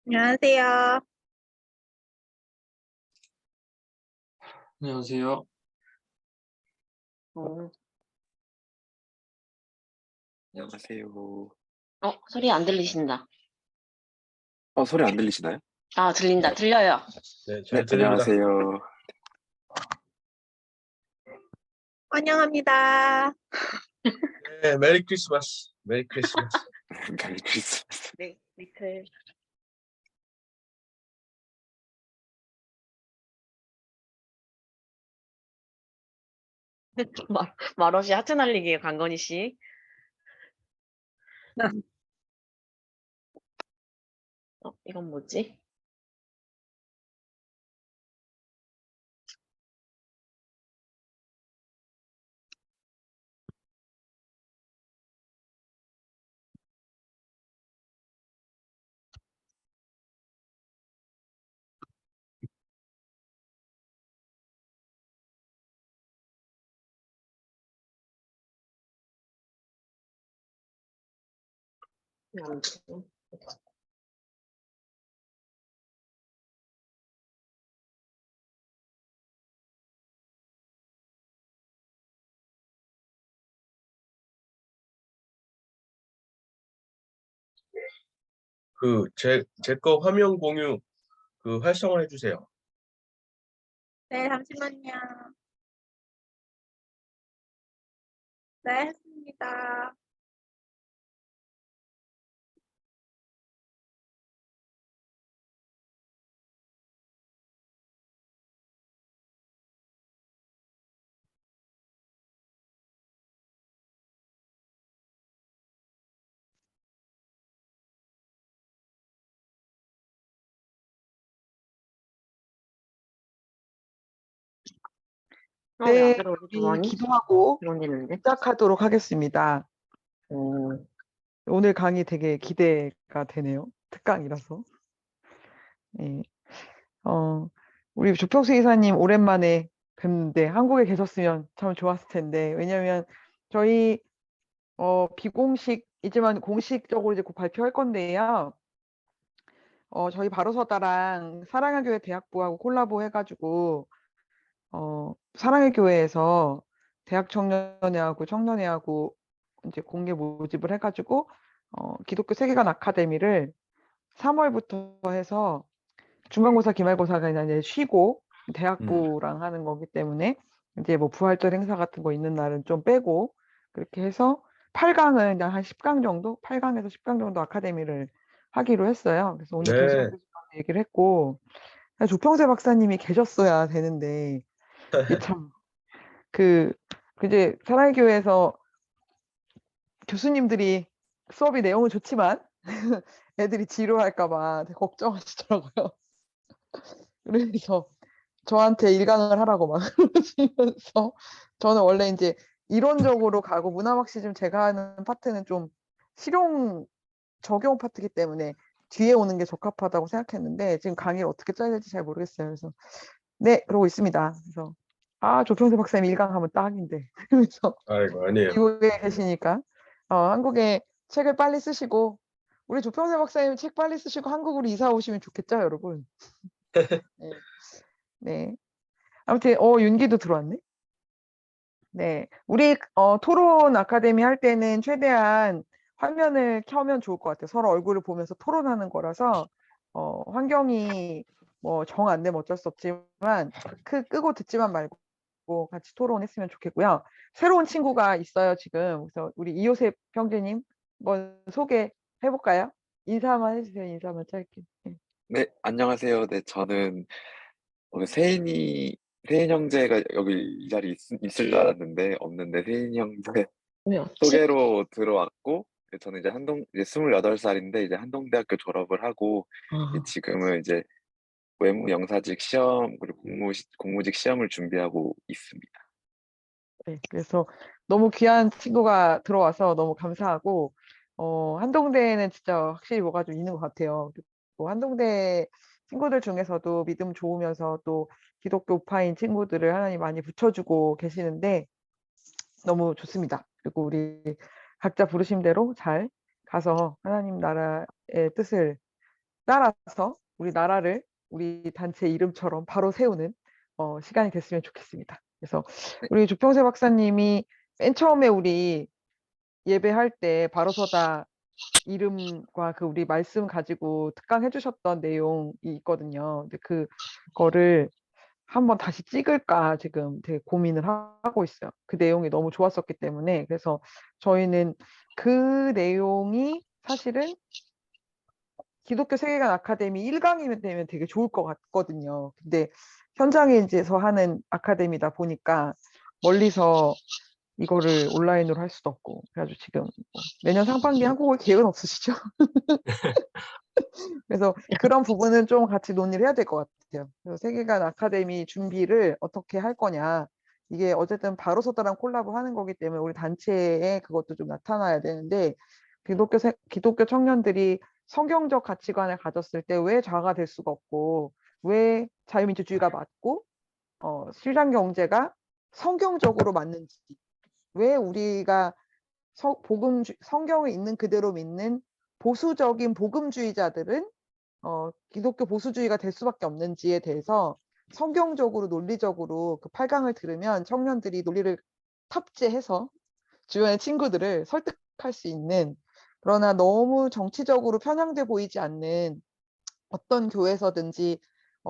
안녕하세요. 안녕하세요. 어, 안녕하세요. 소리 안 들리신다. 소리 안 들리시나요? 아, 들린다. 네, 들려요. 네, 네, 잘 들립니다. 안녕하세요. 환영합니다. 네, 메리 크리스마스. 메리 크리스마스. 메리 크리스마스. 네, 리클. 말없이 하트 날리기에 강건희 씨. 이건 뭐지? 제 거 화면 공유 활성화 해주세요. 네, 잠시만요. 네, 했습니다. 왜 안 네, 들어오지, 우리 주머니? 기도하고 들어오는데? 시작하도록 하겠습니다. 음, 오늘 강의 되게 기대가 되네요. 특강이라서. 네. 우리 조평수 이사님 오랜만에 뵙는데 한국에 계셨으면 참 좋았을 텐데, 왜냐면 저희 비공식이지만 공식적으로 이제 곧 발표할 건데요. 저희 바로서다랑 사랑의 교회 대학부하고 콜라보 해가지고 사랑의 교회에서 대학 청년회하고 청년회하고 이제 공개 모집을 해가지고 기독교 세계관 아카데미를 3월부터 해서 중간고사, 기말고사가 이제 쉬고 대학부랑 하는 거기 때문에 이제 뭐 부활절 행사 같은 거 있는 날은 좀 빼고 그렇게 해서 8강은 한 10강 정도, 8강에서 10강 정도 아카데미를 하기로 했어요. 그래서 오늘 계속 네, 얘기를 했고 조평세 박사님이 계셨어야 되는데 이게 참 그 이제 사랑의 교회에서 교수님들이 수업이 내용은 좋지만 애들이 지루할까 봐 되게 걱정하시더라고요. 그래서 저한테 일강을 하라고 막 그러시면서 저는 원래 이제 이론적으로 가고 문화막시즘 제가 하는 파트는 좀 실용 적용 파트이기 때문에 뒤에 오는 게 적합하다고 생각했는데 지금 강의를 어떻게 짜야 될지 잘 모르겠어요. 그래서 네, 그러고 있습니다. 그래서 조평세 박사님 일강 하면 딱인데 그래서 아이고, 아니에요. 미국에 계시니까 한국에 책을 빨리 쓰시고 우리 조평세 박사님 책 빨리 쓰시고 한국으로 이사 오시면 좋겠죠, 여러분. 네. 네. 아무튼 윤기도 들어왔네. 네. 우리 토론 아카데미 할 때는 최대한 화면을 켜면 좋을 것 같아요. 서로 얼굴을 보면서 토론하는 거라서 환경이 뭐 정 안 되면 어쩔 수 없지만 끄고 듣지만 말고 같이 토론했으면 좋겠고요. 새로운 친구가 있어요, 지금. 그래서 우리 이요셉 형제님 한번 소개해 볼까요? 인사만 해주세요. 인사만 짧게. 네. 네, 안녕하세요. 네, 저는 세인 형제가 여기 이 자리에 있을 줄 알았는데 없는데 세인 형제 왜 없지? 소개로 들어왔고 저는 이제 28살인데 이제 한동대학교 졸업을 하고 지금은 이제 외무 영사직 시험 그리고 공무직 시험을 준비하고 있습니다. 네, 그래서 너무 귀한 친구가 들어와서 너무 감사하고 한동대에는 진짜 확실히 뭐가 좀 있는 것 같아요. 그리고 한동대 친구들 중에서도 믿음 좋으면서 또 기독교 우파인 친구들을 하나님 많이 붙여주고 계시는데 너무 좋습니다. 그리고 우리 각자 부르심 대로 잘 가서 하나님 나라의 뜻을 따라서 우리 나라를 우리 단체 이름처럼 바로 세우는 시간이 됐으면 좋겠습니다. 그래서 네. 우리 조평세 박사님이 맨 처음에 우리 예배할 때 바로서다 이름과 그 우리 말씀 가지고 특강해 주셨던 내용이 있거든요. 근데 그거를 한번 다시 찍을까 지금 되게 고민을 하고 있어요. 그 내용이 너무 좋았었기 때문에. 그래서 저희는 그 내용이 사실은 기독교 세계관 아카데미 1강이면 되면 되게 좋을 것 같거든요. 근데 현장에 이제서 하는 아카데미다 보니까 멀리서 이거를 온라인으로 할 수도 없고 그래가지고 지금 내년 상반기에 한국어 계획은 없으시죠? 그래서 그런 부분은 좀 같이 논의를 해야 될 것 같아요. 그래서 세계관 아카데미 준비를 어떻게 할 거냐. 이게 어쨌든 바로서다랑 콜라보 하는 거기 때문에 우리 단체에 그것도 좀 나타나야 되는데 기독교 청년들이 성경적 가치관을 가졌을 때 왜 좌가 될 수가 없고 왜 자유민주주의가 맞고 시장 경제가 성경적으로 맞는지 왜 우리가 성경을 있는 그대로 믿는 보수적인 복음주의자들은 기독교 보수주의가 될 수밖에 없는지에 대해서 성경적으로 논리적으로 그 8강을 들으면 청년들이 논리를 탑재해서 주변의 친구들을 설득할 수 있는 그러나 너무 정치적으로 편향돼 보이지 않는 어떤 교회에서든지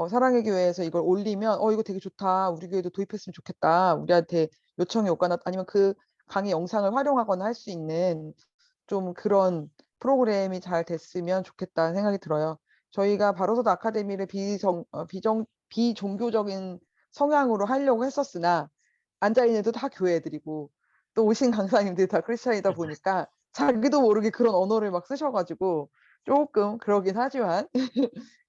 사랑의 교회에서 이걸 올리면 이거 되게 좋다. 우리 교회도 도입했으면 좋겠다. 우리한테 요청이 오거나 아니면 그 강의 영상을 활용하거나 할 수 있는 좀 그런 프로그램이 잘 됐으면 좋겠다는 생각이 들어요. 저희가 바로서도 아카데미를 비종교적인 성향으로 하려고 했었으나 앉아있는 애도 다 교회 애들이고 또 오신 강사님들이 다 크리스찬이다 보니까 자기도 모르게 그런 언어를 막 쓰셔가지고 조금 그러긴 하지만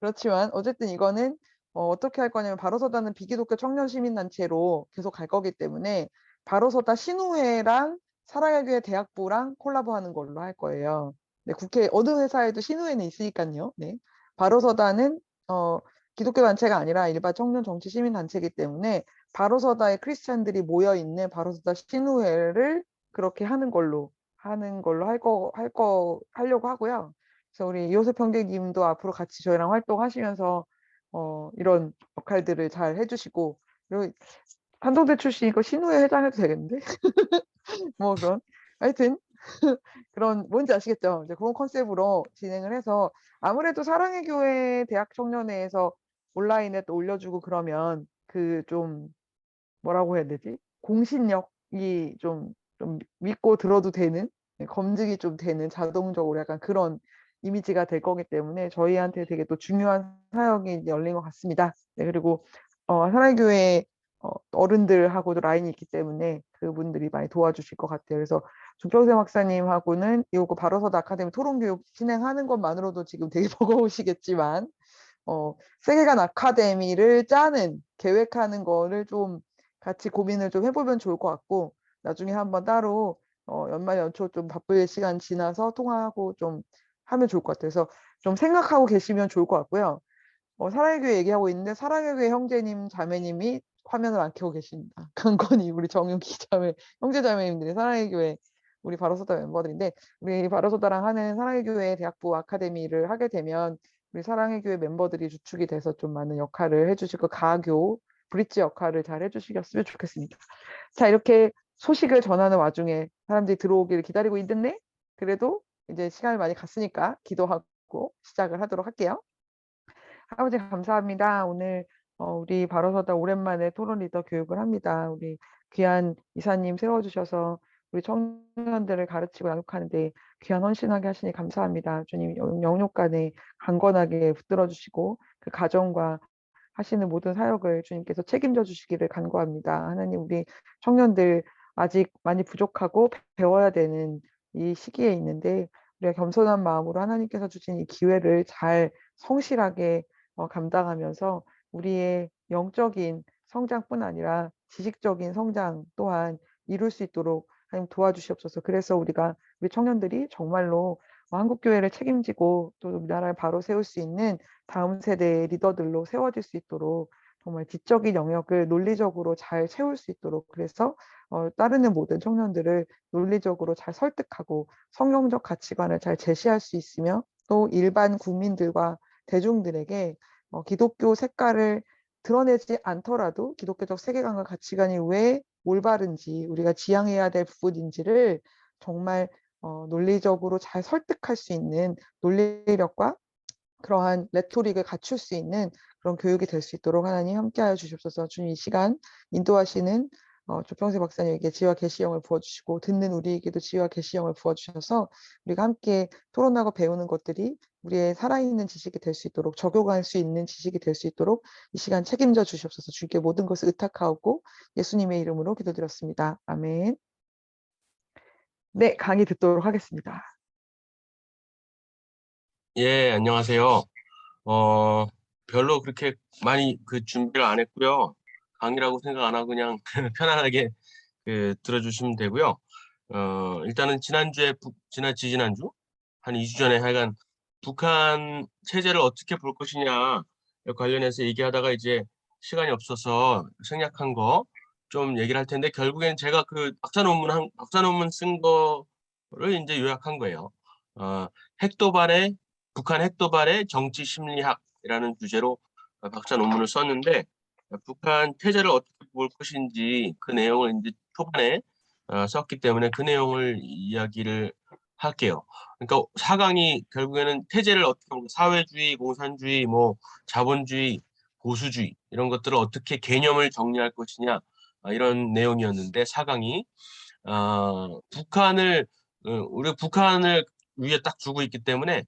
그렇지만 어쨌든 이거는 어떻게 할 거냐면 바로서다는 비기독교 청년 시민단체로 계속 갈 거기 때문에 바로서다 신우회랑 사랑의 교회 대학부랑 콜라보하는 걸로 할 거예요. 네, 국회 어느 회사에도 신우회는 있으니까요. 네. 바로서다는 기독교 단체가 아니라 일반 청년 정치 시민 단체이기 때문에 바로서다의 크리스찬들이 모여 있는 바로서다 신우회를 그렇게 하려고 하고요. 그래서 우리 이호섭 형제님도 앞으로 같이 저희랑 활동하시면서 이런 역할들을 잘 해주시고 그리고 한동대 출신이고 신우회 회장해도 되겠는데? 뭐 그런 하여튼 그런 뭔지 아시겠죠? 이제 그런 컨셉으로 진행을 해서 아무래도 사랑의 교회 대학 청년회에서 온라인에 또 올려주고 그러면 그 좀 뭐라고 해야 되지? 공신력이 좀 믿고 들어도 되는 검증이 좀 되는 자동적으로 약간 그런 이미지가 될 거기 때문에 저희한테 되게 또 중요한 사역이 열린 것 같습니다. 네, 그리고 사랑의 교회 어른들하고도 라인이 있기 때문에 그분들이 많이 도와주실 것 같아요. 그래서 조평세 박사님하고는 이거 바로서다 아카데미 토론교육 진행하는 것만으로도 지금 되게 버거우시겠지만 세계관 아카데미를 짜는 계획하는 거를 좀 같이 고민을 좀 해보면 좋을 것 같고 나중에 한번 따로 연말 연초 좀 바쁠 시간 지나서 통화하고 좀 하면 좋을 것 같아요. 그래서 좀 생각하고 계시면 좋을 것 같고요. 사랑의 교회 얘기하고 있는데 사랑의 교회 형제님 자매님이 화면을 안 켜고 계십니다. 강건이 우리 정윤기 자매 형제 자매님들이 사랑의 교회 우리 바로소다 멤버들인데 우리 바로소다랑 하는 사랑의 교회 대학부 아카데미를 하게 되면 우리 사랑의 교회 멤버들이 주축이 돼서 좀 많은 역할을 해주실 거 가교 브릿지 역할을 잘 해주시겠으면 좋겠습니다. 자 이렇게 소식을 전하는 와중에 사람들이 들어오기를 기다리고 있는데 그래도 이제 시간을 많이 갔으니까 기도하고 시작을 하도록 할게요. 아버지 감사합니다. 오늘 우리 바로서다 오랜만에 토론 리더 교육을 합니다. 우리 귀한 이사님 세워주셔서 우리 청년들을 가르치고 양육하는데 귀한 헌신하게 하시니 감사합니다. 주님 영육간에 강건하게 붙들어 주시고 그 가정과 하시는 모든 사역을 주님께서 책임져 주시기를 간구합니다. 하나님 우리 청년들 아직 많이 부족하고 배워야 되는 이 시기에 있는데 우리가 겸손한 마음으로 하나님께서 주신 이 기회를 잘 성실하게 감당하면서 우리의 영적인 성장뿐 아니라 지식적인 성장 또한 이룰 수 있도록 하나님 도와주시옵소서. 그래서 우리 청년들이 정말로 한국교회를 책임지고 또 우리나라를 바로 세울 수 있는 다음 세대의 리더들로 세워질 수 있도록 정말 지적인 영역을 논리적으로 잘 채울 수 있도록 그래서 따르는 모든 청년들을 논리적으로 잘 설득하고 성경적 가치관을 잘 제시할 수 있으며 또 일반 국민들과 대중들에게 기독교 색깔을 드러내지 않더라도 기독교적 세계관과 가치관이 왜 올바른지 우리가 지향해야 될 부분인지를 정말 논리적으로 잘 설득할 수 있는 논리력과 그러한 레토릭을 갖출 수 있는 그런 교육이 될 수 있도록 하나님 함께하여 주시옵소서. 주님 이 시간 인도하시는 조평세 박사님에게 지혜와 계시형을 부어주시고 듣는 우리에게도 지혜와 계시형을 부어주셔서 우리가 함께 토론하고 배우는 것들이 우리의 살아있는 지식이 될 수 있도록 적용할 수 있는 지식이 될 수 있도록 이 시간 책임져 주시옵소서. 주께 모든 것을 의탁하옵고 예수님의 이름으로 기도드렸습니다. 아멘. 네, 강의 듣도록 하겠습니다. 예, 안녕하세요. 별로 그렇게 많이 준비를 안 했고요. 강의라고 생각 안 하고 그냥 편안하게 들어주시면 되고요. 일단은 지난주 한 2주 전에 하여간 북한 체제를 어떻게 볼 것이냐 관련해서 얘기하다가 이제 시간이 없어서 생략한 거 좀 얘기를 할 텐데 결국엔 제가 박사 논문 쓴 거를 이제 요약한 거예요. 북한 핵도발의 정치 심리학이라는 주제로 박사 논문을 썼는데 북한 체제를 어떻게 볼 것인지 그 내용을 이제 초반에 썼기 때문에 그 내용을 이야기를 할게요. 그러니까 4강이 결국에는 체제를 어떻게 보면 사회주의, 공산주의, 뭐 자본주의, 보수주의 이런 것들을 어떻게 개념을 정리할 것이냐 이런 내용이었는데 4강이 우리 북한을 위에 딱 두고 있기 때문에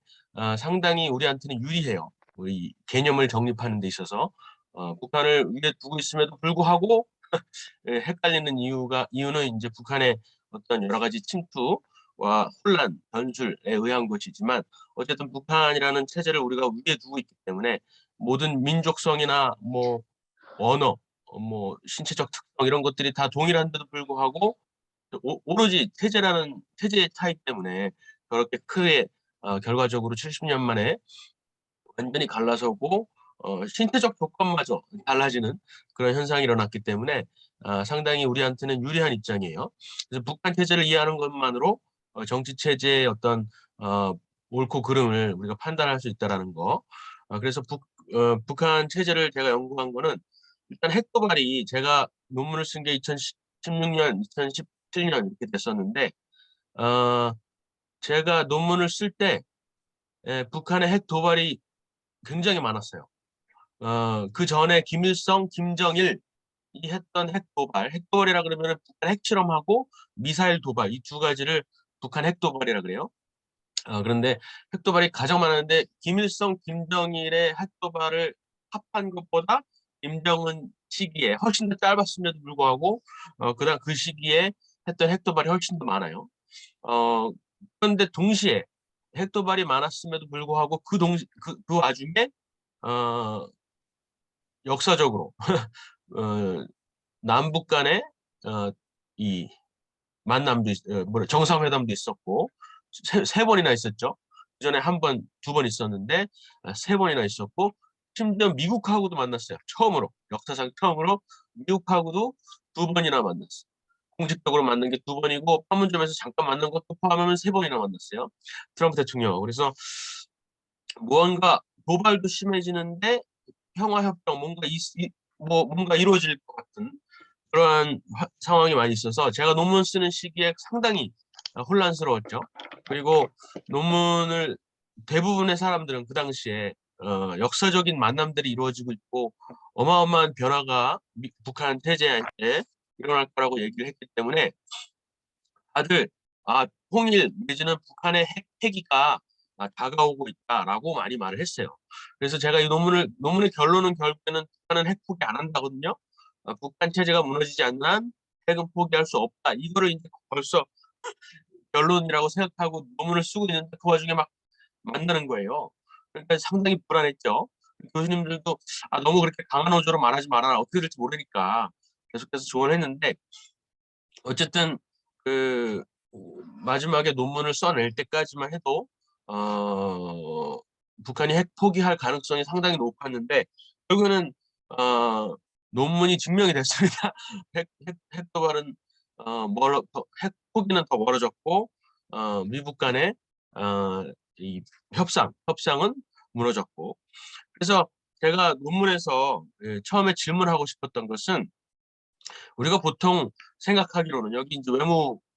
상당히 우리한테는 유리해요. 우리 개념을 정립하는 데 있어서 북한을 위에 두고 있음에도 불구하고 헷갈리는 이유는 이제 북한의 어떤 여러 가지 침투와 혼란, 변술에 의한 것이지만 어쨌든 북한이라는 체제를 우리가 위에 두고 있기 때문에 모든 민족성이나 뭐 언어, 뭐 신체적 특성 이런 것들이 다 동일한데도 불구하고 오로지 체제의 차이 때문에 그렇게 크게 결과적으로 70년 만에 완전히 갈라서고 신체적 조건마저 달라지는 그런 현상이 일어났기 때문에 상당히 우리한테는 유리한 입장이에요. 그래서 북한 체제를 이해하는 것만으로 정치 체제의 어떤 옳고 그름을 우리가 판단할 수 있다라는 거. 그래서 북한 체제를 제가 연구한 거는 일단 핵도발이 제가 논문을 쓴 게 2016년, 2017년 이렇게 됐었는데 제가 논문을 쓸 때 북한의 핵도발이 굉장히 많았어요. 그 전에 김일성, 김정일이 했던 핵도발이라 그러면 북한 핵실험하고 미사일 도발 이 두 가지를 북한 핵도발이라 그래요. 그런데 핵도발이 가장 많았는데 김일성, 김정일의 핵도발을 합한 것보다 김정은 시기에 훨씬 더 짧았음에도 불구하고 그다음 그 시기에 했던 핵도발이 훨씬 더 많아요. 그런데 동시에 핵도발이 많았음에도 불구하고 그 와중에 역사적으로 남북 간의 이 만남도 정상회담도 있었고 세 번이나 있었죠. 그전에 한 번, 두 번 있었는데 세 번이나 있었고 심지어 미국하고도 만났어요. 역사상 처음으로 미국하고도 두 번이나 만났어요. 공식적으로 만난 게 두 번이고 판문점에서 잠깐 만난 것도 포함하면 세 번이나 만났어요. 트럼프 대통령. 그래서 무언가 도발도 심해지는데 평화협정 뭔가 이루어질 것 같은 그러한 상황이 많이 있어서 제가 논문 쓰는 시기에 상당히 혼란스러웠죠. 그리고 논문을 대부분의 사람들은 그 당시에 역사적인 만남들이 이루어지고 있고 어마어마한 변화가 북한 체제에 일어날 거라고 얘기를 했기 때문에 다들 통일 내지는 북한의 핵폐기가 다가오고 있다라고 많이 말을 했어요. 그래서 제가 이 논문의 결론은 결국에는 북한은 핵 포기 안 한다거든요. 북한 체제가 무너지지 않는 한 핵은 포기할 수 없다. 이거를 이제 벌써 결론이라고 생각하고 논문을 쓰고 있는데 그 와중에 막 만나는 거예요. 그러니까 상당히 불안했죠. 교수님들도 너무 그렇게 강한 어조로 말하지 말아라. 어떻게 될지 모르니까 계속해서 조언을 했는데 어쨌든 마지막에 논문을 써낼 때까지만 해도 북한이 핵 포기할 가능성이 상당히 높았는데 결국에는 논문이 증명이 됐습니다. 핵 도발은 핵 포기는 더 멀어졌고 미북 간의 이 협상은 무너졌고 그래서 제가 논문에서 처음에 질문하고 싶었던 것은 우리가 보통 생각하기로는 여기 이제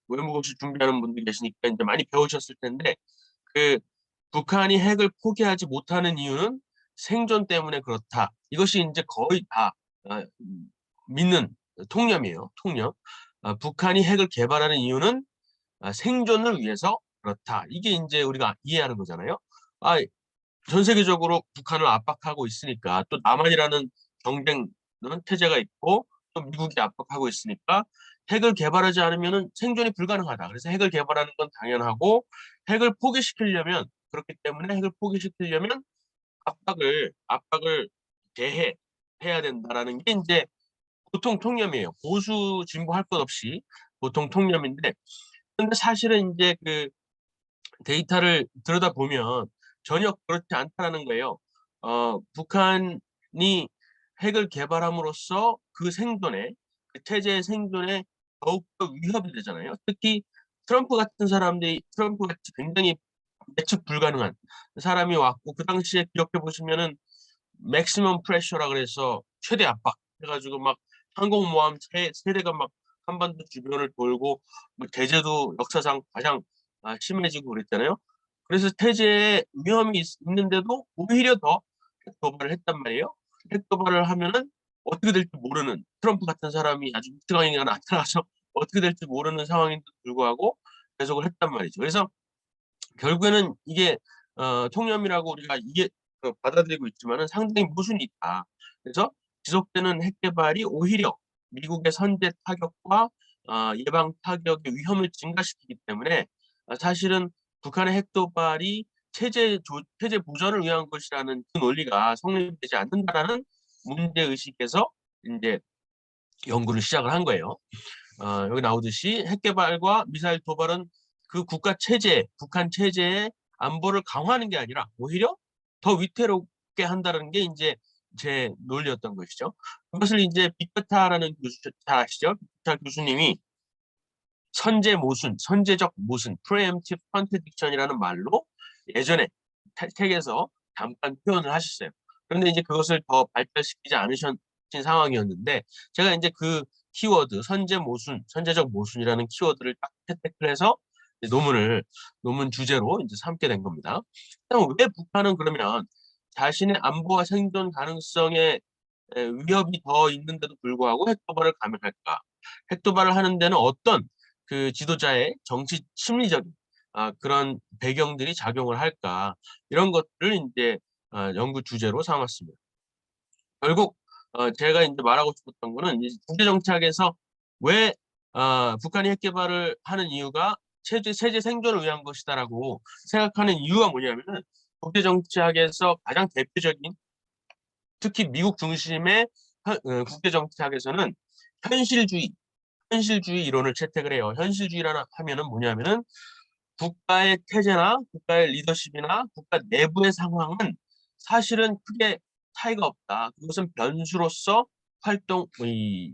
외무고시 준비하는 분들이 계시니까 이제 많이 배우셨을 텐데 그 북한이 핵을 포기하지 못하는 이유는 생존 때문에 그렇다. 이것이 이제 거의 다 믿는 통념이에요. 통념. 북한이 핵을 개발하는 이유는 생존을 위해서 그렇다. 이게 이제 우리가 이해하는 거잖아요. 전 세계적으로 북한을 압박하고 있으니까 또 남한이라는 경쟁 태제가 있고 또 미국이 압박하고 있으니까 핵을 개발하지 않으면 생존이 불가능하다. 그래서 핵을 개발하는 건 당연하고 핵을 포기시키려면 그렇기 때문에 핵을 포기시키려면 압박을 대해야 된다라는 게 이제 보통 통념이에요. 보수 진보 할 것 없이 보통 통념인데 근데 사실은 이제 그 데이터를 들여다보면 전혀 그렇지 않다는 거예요. 북한이 핵을 개발함으로써 그 생존에, 그 체제의 생존에 더욱더 위협이 되잖아요. 특히 트럼프 같은 사람들이, 트럼프 같이 굉장히 예측 불가능한 사람이 왔고, 그 당시에 기억해 보시면은 맥시멈 프레셔라 그래서 최대 압박 해가지고 막 항공모함 세 대가 막 한반도 주변을 돌고 뭐 제재도 역사상 가장 심해지고 그랬잖아요. 그래서 태제에 위험이 있는데도 오히려 더 핵 도발을 했단 말이에요. 핵 도발을 하면은 어떻게 될지 모르는 트럼프 같은 사람이 아주 밑강이가 나타나서 어떻게 될지 모르는 상황인데도 불구하고 계속을 했단 말이죠. 그래서 결국에는 이게 통념이라고 우리가 이게 받아들이고 있지만은 상당히 모순이 있다. 그래서 지속되는 핵 개발이 오히려 미국의 선제 타격과 예방 타격의 위험을 증가시키기 때문에 사실은 북한의 핵 도발이 체제 보전을 위한 것이라는 그 논리가 성립되지 않는다라는 문제 의식에서 이제 연구를 시작을 한 거예요. 여기 나오듯이 핵 개발과 미사일 도발은 그 국가 체제, 북한 체제의 안보를 강화하는 게 아니라 오히려 더 위태롭게 한다는 게 이제 제 논리였던 것이죠. 그것을 이제 빅데이터라는 교수, 잘 아시죠? 빅데이터 교수님이 선제적 모순, preemptive contradiction이라는 말로 예전에 책에서 잠깐 표현을 하셨어요. 그런데 이제 그것을 더 발달시키지 않으신 상황이었는데 제가 이제 그 키워드 선제적 모순이라는 키워드를 딱 채택을 해서 논문 주제로 이제 삼게 된 겁니다. 그럼 왜 북한은 그러면 자신의 안보와 생존 가능성에 위협이 더 있는데도 불구하고 핵 도발을 감행할까? 핵 도발을 하는 데는 어떤 그 지도자의 정치 심리적인 그런 배경들이 작용을 할까? 이런 것들을 이제 연구 주제로 삼았습니다. 결국 제가 이제 말하고 싶었던 거는 이제 국제 정착에서 왜 북한이 핵 개발을 하는 이유가 세계 생존을 위한 것이다라고 생각하는 이유가 뭐냐면은 국제 정착에서 가장 대표적인 특히 미국 중심의 국제 정착에서는 현실주의 이론을 채택을 해요. 현실주의라는 하면은 뭐냐면은 국가의 태제나 국가의 리더십이나 국가 내부의 상황은 사실은 크게 차이가 없다. 그것은 변수로서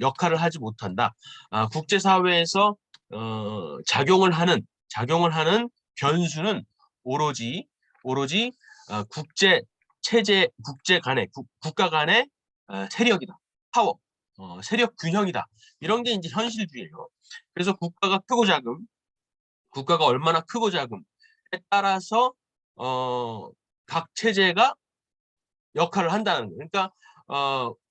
역할을 하지 못한다. 국제사회에서 작용을 하는 변수는 오로지 국제 체제, 국가 간의 세력이다. 파워, 세력 균형이다. 이런 게 이제 현실주의예요. 그래서 국가가 얼마나 크고 작음에 따라서 각 체제가 역할을 한다는 거예요. 그러니까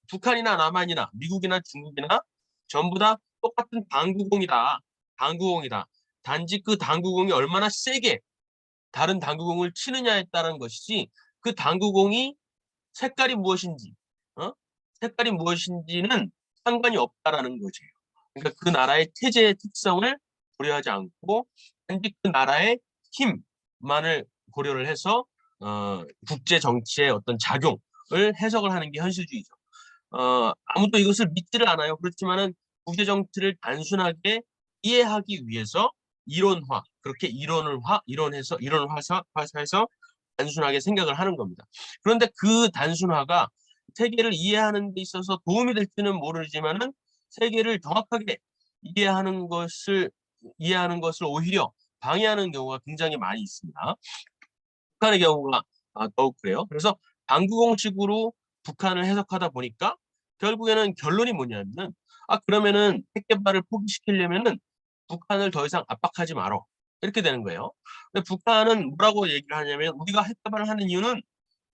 북한이나 남한이나 미국이나 중국이나 전부 다 똑같은 당구공이다. 단지 그 당구공이 얼마나 세게 다른 당구공을 치느냐에 따른 것이지 그 당구공이 색깔이 무엇인지는 상관이 없다라는 거죠. 그러니까 그 나라의 체제의 특성을 고려하지 않고 단지 그 나라의 힘만을 고려를 해서 국제 정치의 어떤 작용을 해석을 하는 게 현실주의죠. 아무도 이것을 믿지를 않아요. 그렇지만은 국제 정치를 단순하게 이해하기 위해서 이론화해서 단순하게 생각을 하는 겁니다. 그런데 그 단순화가 세계를 이해하는 데 있어서 도움이 될지는 모르지만은 세계를 정확하게 이해하는 것을 오히려 방해하는 경우가 굉장히 많이 있습니다. 북한의 경우가 더욱 그래요. 그래서 방구 공식으로 북한을 해석하다 보니까 결국에는 결론이 뭐냐면은 그러면은 핵 개발을 포기시키려면은 북한을 더 이상 압박하지 말어. 이렇게 되는 거예요. 근데 북한은 뭐라고 얘기를 하냐면 우리가 핵 개발을 하는 이유는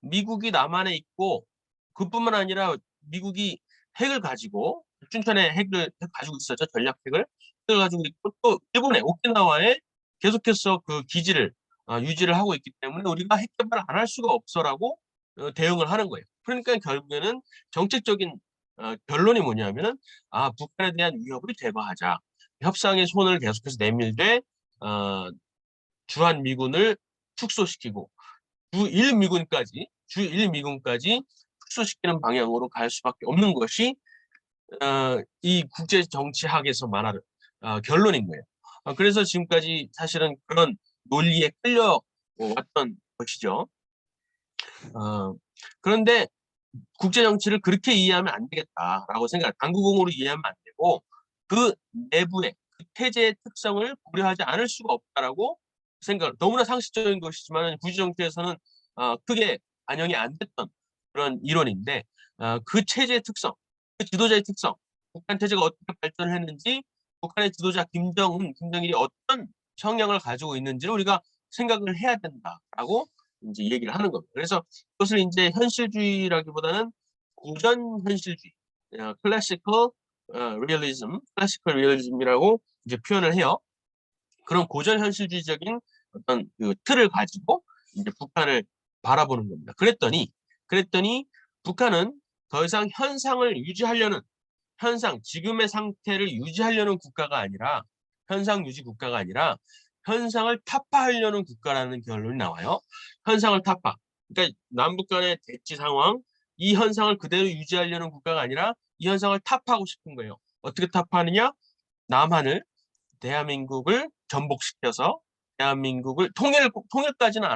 미국이 남한에 있고 그뿐만 아니라 미국이 핵을 가지고 춘천에 핵을 가지고 있었죠. 전략 핵을 가지고 있고 또 일본에 오키나와에 계속해서 그 기지를 유지를 하고 있기 때문에 우리가 핵 개발을 안 할 수가 없어라고 대응을 하는 거예요. 그러니까 결국에는 정책적인 결론이 뭐냐면은 북한에 대한 위협을 제거하자. 협상의 손을 계속해서 내밀되 주한 미군을 축소시키고 주1 미군까지 축소시키는 방향으로 갈 수밖에 없는 것이 이 국제 정치학에서 말하는 결론인 거예요. 그래서 지금까지 사실은 그런 논리에 끌려왔던 것이죠. 그런데 국제 정치를 그렇게 이해하면 안 되겠다라고 당구공으로 이해하면 안 되고 그 내부의 그 태제의 특성을 고려하지 않을 수가 없다라고 너무나 상식적인 것이지만 국제 정치에서는 크게 반영이 안 됐던 그런 이론인데 그 체제의 특성, 그 지도자의 특성, 북한 체제가 어떻게 발전을 했는지 북한의 지도자 김정일이 어떤 성향을 가지고 있는지를 우리가 생각을 해야 된다라고 이제 얘기를 하는 겁니다. 그래서 그것을 이제 현실주의라기보다는 고전 현실주의, 클래시컬 리얼리즘이라고 이제 표현을 해요. 그런 고전 현실주의적인 어떤 그 틀을 가지고 이제 북한을 바라보는 겁니다. 그랬더니 북한은 더 이상 지금의 상태를 유지하려는 국가가 아니라 현상 유지 국가가 아니라 현상을 타파하려는 국가라는 결론이 나와요. 현상을 타파. 그러니까 남북 간의 대치 상황, 이 현상을 그대로 유지하려는 국가가 아니라 이 현상을 타파하고 싶은 거예요. 어떻게 타파하느냐? 남한을 대한민국을 전복시켜서 대한민국을 통일까지는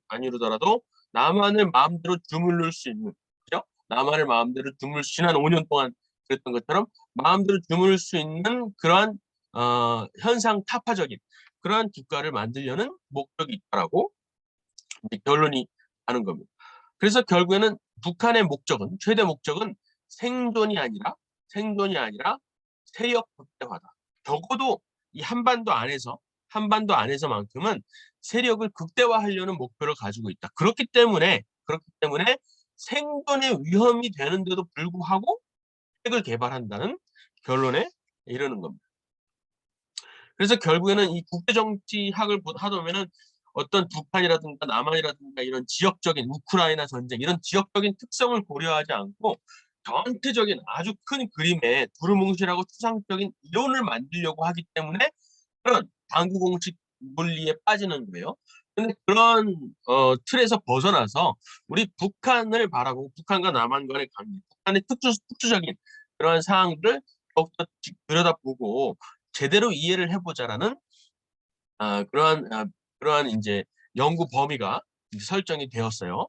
아니더라도 남한을 마음대로 주물를 수 있는, 그죠? 남한을 마음대로 지난 5년 동안 그랬던 것처럼 마음대로 주물을 수 있는 그러한 현상 타파적인 그러한 국가를 만들려는 목적이 있다라고 결론이 나는 겁니다. 그래서 결국에는 북한의 최대 목적은 생존이 아니라 세력 극대화다. 적어도 이 한반도 안에서만큼은 세력을 극대화하려는 목표를 가지고 있다. 그렇기 때문에 생존의 위험이 되는데도 불구하고 핵을 개발한다는 결론에 이르는 겁니다. 그래서 결국에는 이 국제정치학을 하다 보면은 어떤 북한이라든가 남한이라든가 이런 지역적인 우크라이나 전쟁 이런 지역적인 특성을 고려하지 않고 전체적인 아주 큰 그림에 두루뭉실하고 추상적인 이론을 만들려고 하기 때문에 그런 당구 공식 논리에 빠지는 거예요. 근데 그런 틀에서 벗어나서 우리 북한을 바라보고 북한과 남한 간의 관계, 북한의 특수적인 그러한 사항들을 더욱더 들여다보고 제대로 이해를 해보자라는 그러한 이제 연구 범위가 이제 설정이 되었어요.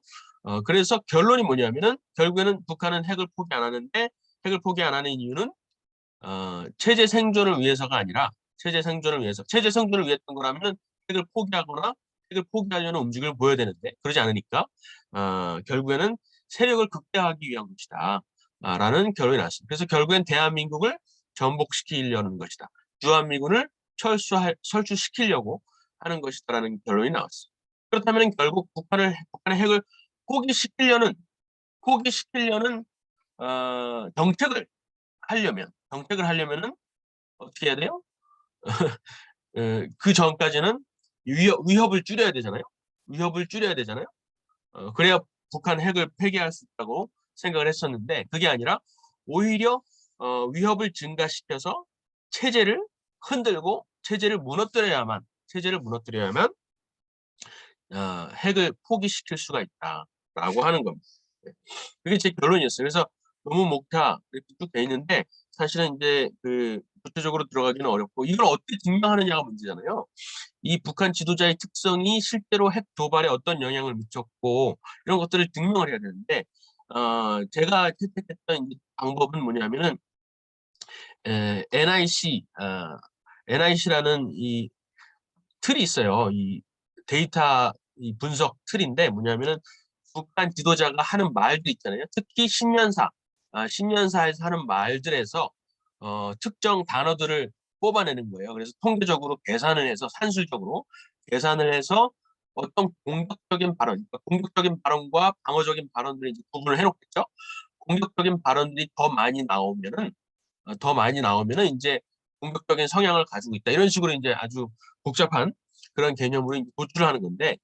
그래서 결론이 뭐냐면은 결국에는 북한은 핵을 포기 안 하는데 핵을 포기 안 하는 이유는 체제 생존을 위해서가 아니라 체제 생존을 위했던 거라면은 핵을 포기하거나 핵을 포기하려는 움직임을 보여야 되는데 그러지 않으니까 결국에는 세력을 극대화하기 위한 것이다. 라는 결론이 났습니다. 그래서 결국엔 대한민국을 전복시키려는 것이다. 주한미군을 철수시키려고 하는 것이다라는 결론이 나왔습니다. 그렇다면 결국 북한의 핵을 포기시키려는 정책을 하려면은 어떻게 해야 돼요? 그 전까지는 위협을 줄여야 되잖아요. 그래야 북한 핵을 폐기할 수 있다고 생각을 했었는데 그게 아니라 오히려 위협을 증가시켜서 체제를 흔들고 체제를 무너뜨려야만 핵을 포기시킬 수가 있다라고 하는 겁니다. 그게 제 결론이었어요. 그래서 너무 목타 이렇게 쭉 돼 있는데 사실은 이제 그 구체적으로 들어가기는 어렵고 이걸 어떻게 증명하느냐가 문제잖아요. 이 북한 지도자의 특성이 실제로 핵 도발에 어떤 영향을 미쳤고 이런 것들을 증명을 해야 되는데 제가 채택했던 방법은 뭐냐면은 NIC라는 이 틀이 있어요. 이 데이터 이 분석 틀인데 뭐냐면은 북한 지도자가 하는 말들 있잖아요. 특히 신년사에서 하는 말들에서 특정 단어들을 뽑아내는 거예요. 그래서 통계적으로 계산을 해서 산술적으로 계산을 해서 어떤 공격적인 발언, 그러니까 공격적인 발언과 방어적인 발언들을 이제 구분을 해놓겠죠. 공격적인 발언들이 더 많이 나오면은 이제 공격적인 성향을 가지고 있다. 이런 식으로 이제 아주 복잡한 그런 개념으로 이제 도출을 하는 건데,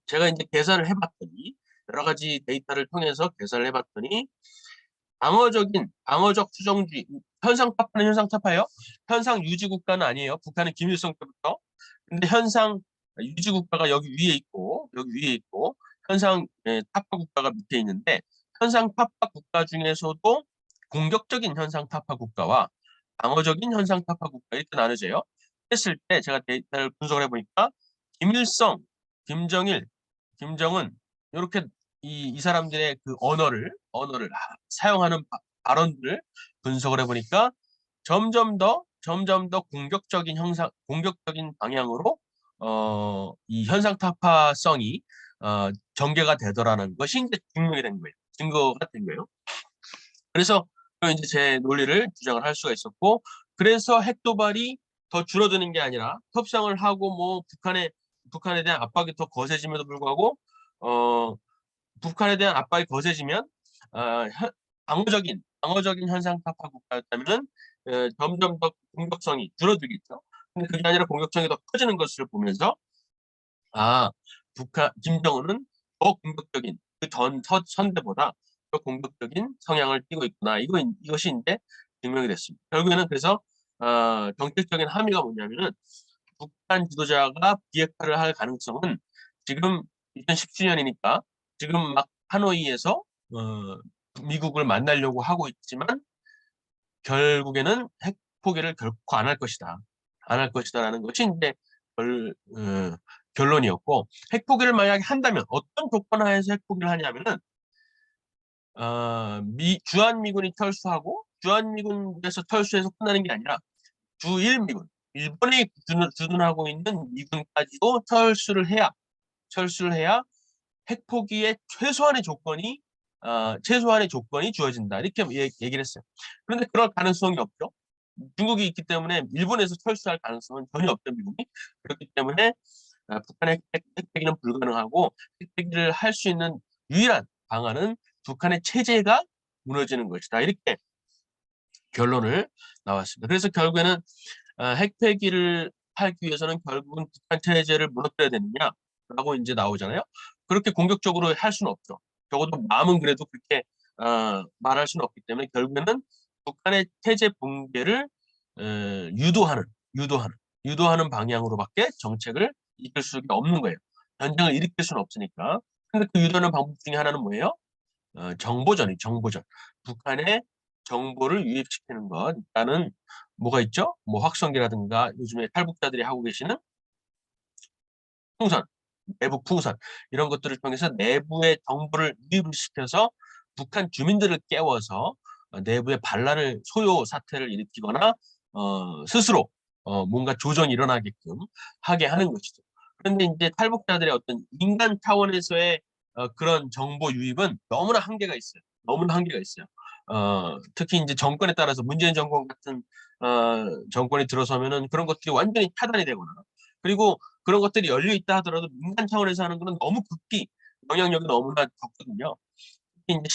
제가 이제 계산을 해봤더니 여러 가지 데이터를 통해서 계산을 해봤더니 방어적 수정주의, 현상 타파는 현상 타파예요. 현상 유지 국가는 아니에요. 북한은 김일성 때부터. 근데 현상 유지 국가가 여기 위에 있고 현상 타파 국가가 밑에 있는데 현상 타파 국가 중에서도 공격적인 현상 타파 국가와 방어적인 현상 타파 국가 이렇게 나눠져요. 했을 때 제가 데이터를 분석을 해보니까 김일성, 김정일, 김정은 이렇게 이 사람들의 그 언어를 사용하는 발언들을 분석을 해보니까 점점 더 공격적인 방향으로 이 현상 타파성이 전개가 되더라는 것이 이제 증명이 된 거예요. 증거가 된 거예요. 그래서 이제 제 논리를 주장을 할 수가 있었고, 그래서 핵 도발이 더 줄어드는 게 아니라 협상을 하고 뭐 북한에 대한 압박이 더 거세짐에도 불구하고 북한에 대한 압박이 거세지면 방어적인 현상 타파 국가였다면은 점점 더 공격성이 줄어들겠죠. 근데 그게 아니라 공격성이 더 커지는 것을 보면서 김정은은 더 공격적인 그 전 선대보다 더 공격적인 성향을 띠고 있구나. 이것이 이제 증명이 됐습니다. 결국에는 그래서 정책적인 함의가 뭐냐면은 북한 지도자가 비핵화를 할 가능성은 지금 2017년이니까 지금 막 하노이에서 미국을 만나려고 하고 있지만 결국에는 핵 포기를 결코 안 할 것이다. 안 할 것이다라는 것이 이제 결론이었고, 핵 포기를 만약에 한다면 어떤 조건 하에서 핵 포기를 하냐면은 주한미군이 철수하고 주한미군에서 철수해서 끝나는 게 아니라 주일미군, 일본이 주둔하고 있는 미군까지도 철수를 해야 핵 포기의 최소한의 조건이 주어진다. 이렇게 얘기를 했어요. 그런데 그럴 가능성이 없죠. 중국이 있기 때문에 일본에서 철수할 가능성은 전혀 없죠, 미국이. 그렇기 때문에 북한의 핵폐기는 불가능하고 핵폐기를 할 수 있는 유일한 방안은 북한의 체제가 무너지는 것이다. 이렇게 결론을 나왔습니다. 그래서 결국에는 핵폐기를 하기 위해서는 결국은 북한 체제를 무너뜨려야 되느냐라고 이제 나오잖아요. 그렇게 공격적으로 할 수는 없죠. 적어도 마음은 그래도 그렇게 말할 수는 없기 때문에 결국에는 북한의 체제 붕괴를 유도하는 방향으로밖에 정책을 이끌 수가 없는 거예요. 전쟁을 일으킬 수는 없으니까. 근데 그 유도하는 방법 중에 하나는 뭐예요? 정보전. 북한의 정보를 유입시키는 것. 일단은 뭐가 있죠? 뭐 확성기라든가 요즘에 탈북자들이 하고 계시는 풍선, 내부 풍선 이런 것들을 통해서 내부의 정보를 유입을 시켜서 북한 주민들을 깨워서 내부의 반란을 소요 사태를 일으키거나 스스로 뭔가 조정이 일어나게끔 하게 하는 것이죠. 그런데 이제 탈북자들의 어떤 인간 차원에서의 그런 정보 유입은 너무나 한계가 있어요. 특히 이제 정권에 따라서 문재인 정권 같은 정권이 들어서면은 그런 것들이 완전히 차단이 되거나 그리고 그런 것들이 열려 있다 하더라도 민간 차원에서 하는 거는 너무 극히 영향력이 너무나 적거든요. 특히 이제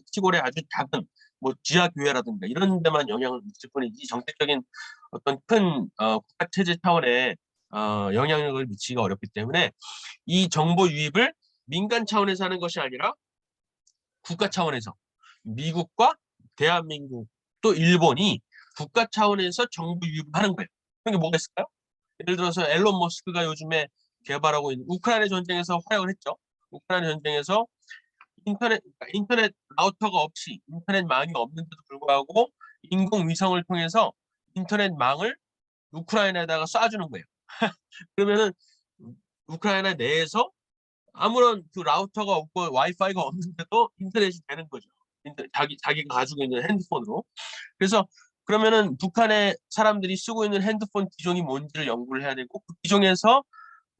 시골에 아주 작은 뭐 지하 교회라든가 이런 데만 영향을 미칠 뿐이지 정책적인 어떤 큰 국가 체제 차원의 영향력을 미치기가 어렵기 때문에 이 정보 유입을 민간 차원에서 하는 것이 아니라 국가 차원에서 미국과 대한민국 또 일본이 국가 차원에서 정보 유입을 하는 거예요. 그런 게 뭐가 있을까요? 예를 들어서 앨런 머스크가 요즘에 개발하고 있는 우크라이나 전쟁에서 활약을 했죠. 우크라이나 전쟁에서 인터넷 라우터가 없이 인터넷망이 없는데도 불구하고 인공위성을 통해서 인터넷망을 우크라이나에다가 쏴주는 거예요. 그러면은 우크라이나 내에서 아무런 그 라우터가 없고 와이파이가 없는데도 인터넷이 되는 거죠. 자기가 가지고 있는 핸드폰으로. 그래서 그러면은 북한의 사람들이 쓰고 있는 핸드폰 기종이 뭔지를 연구를 해야 되고 그 기종에서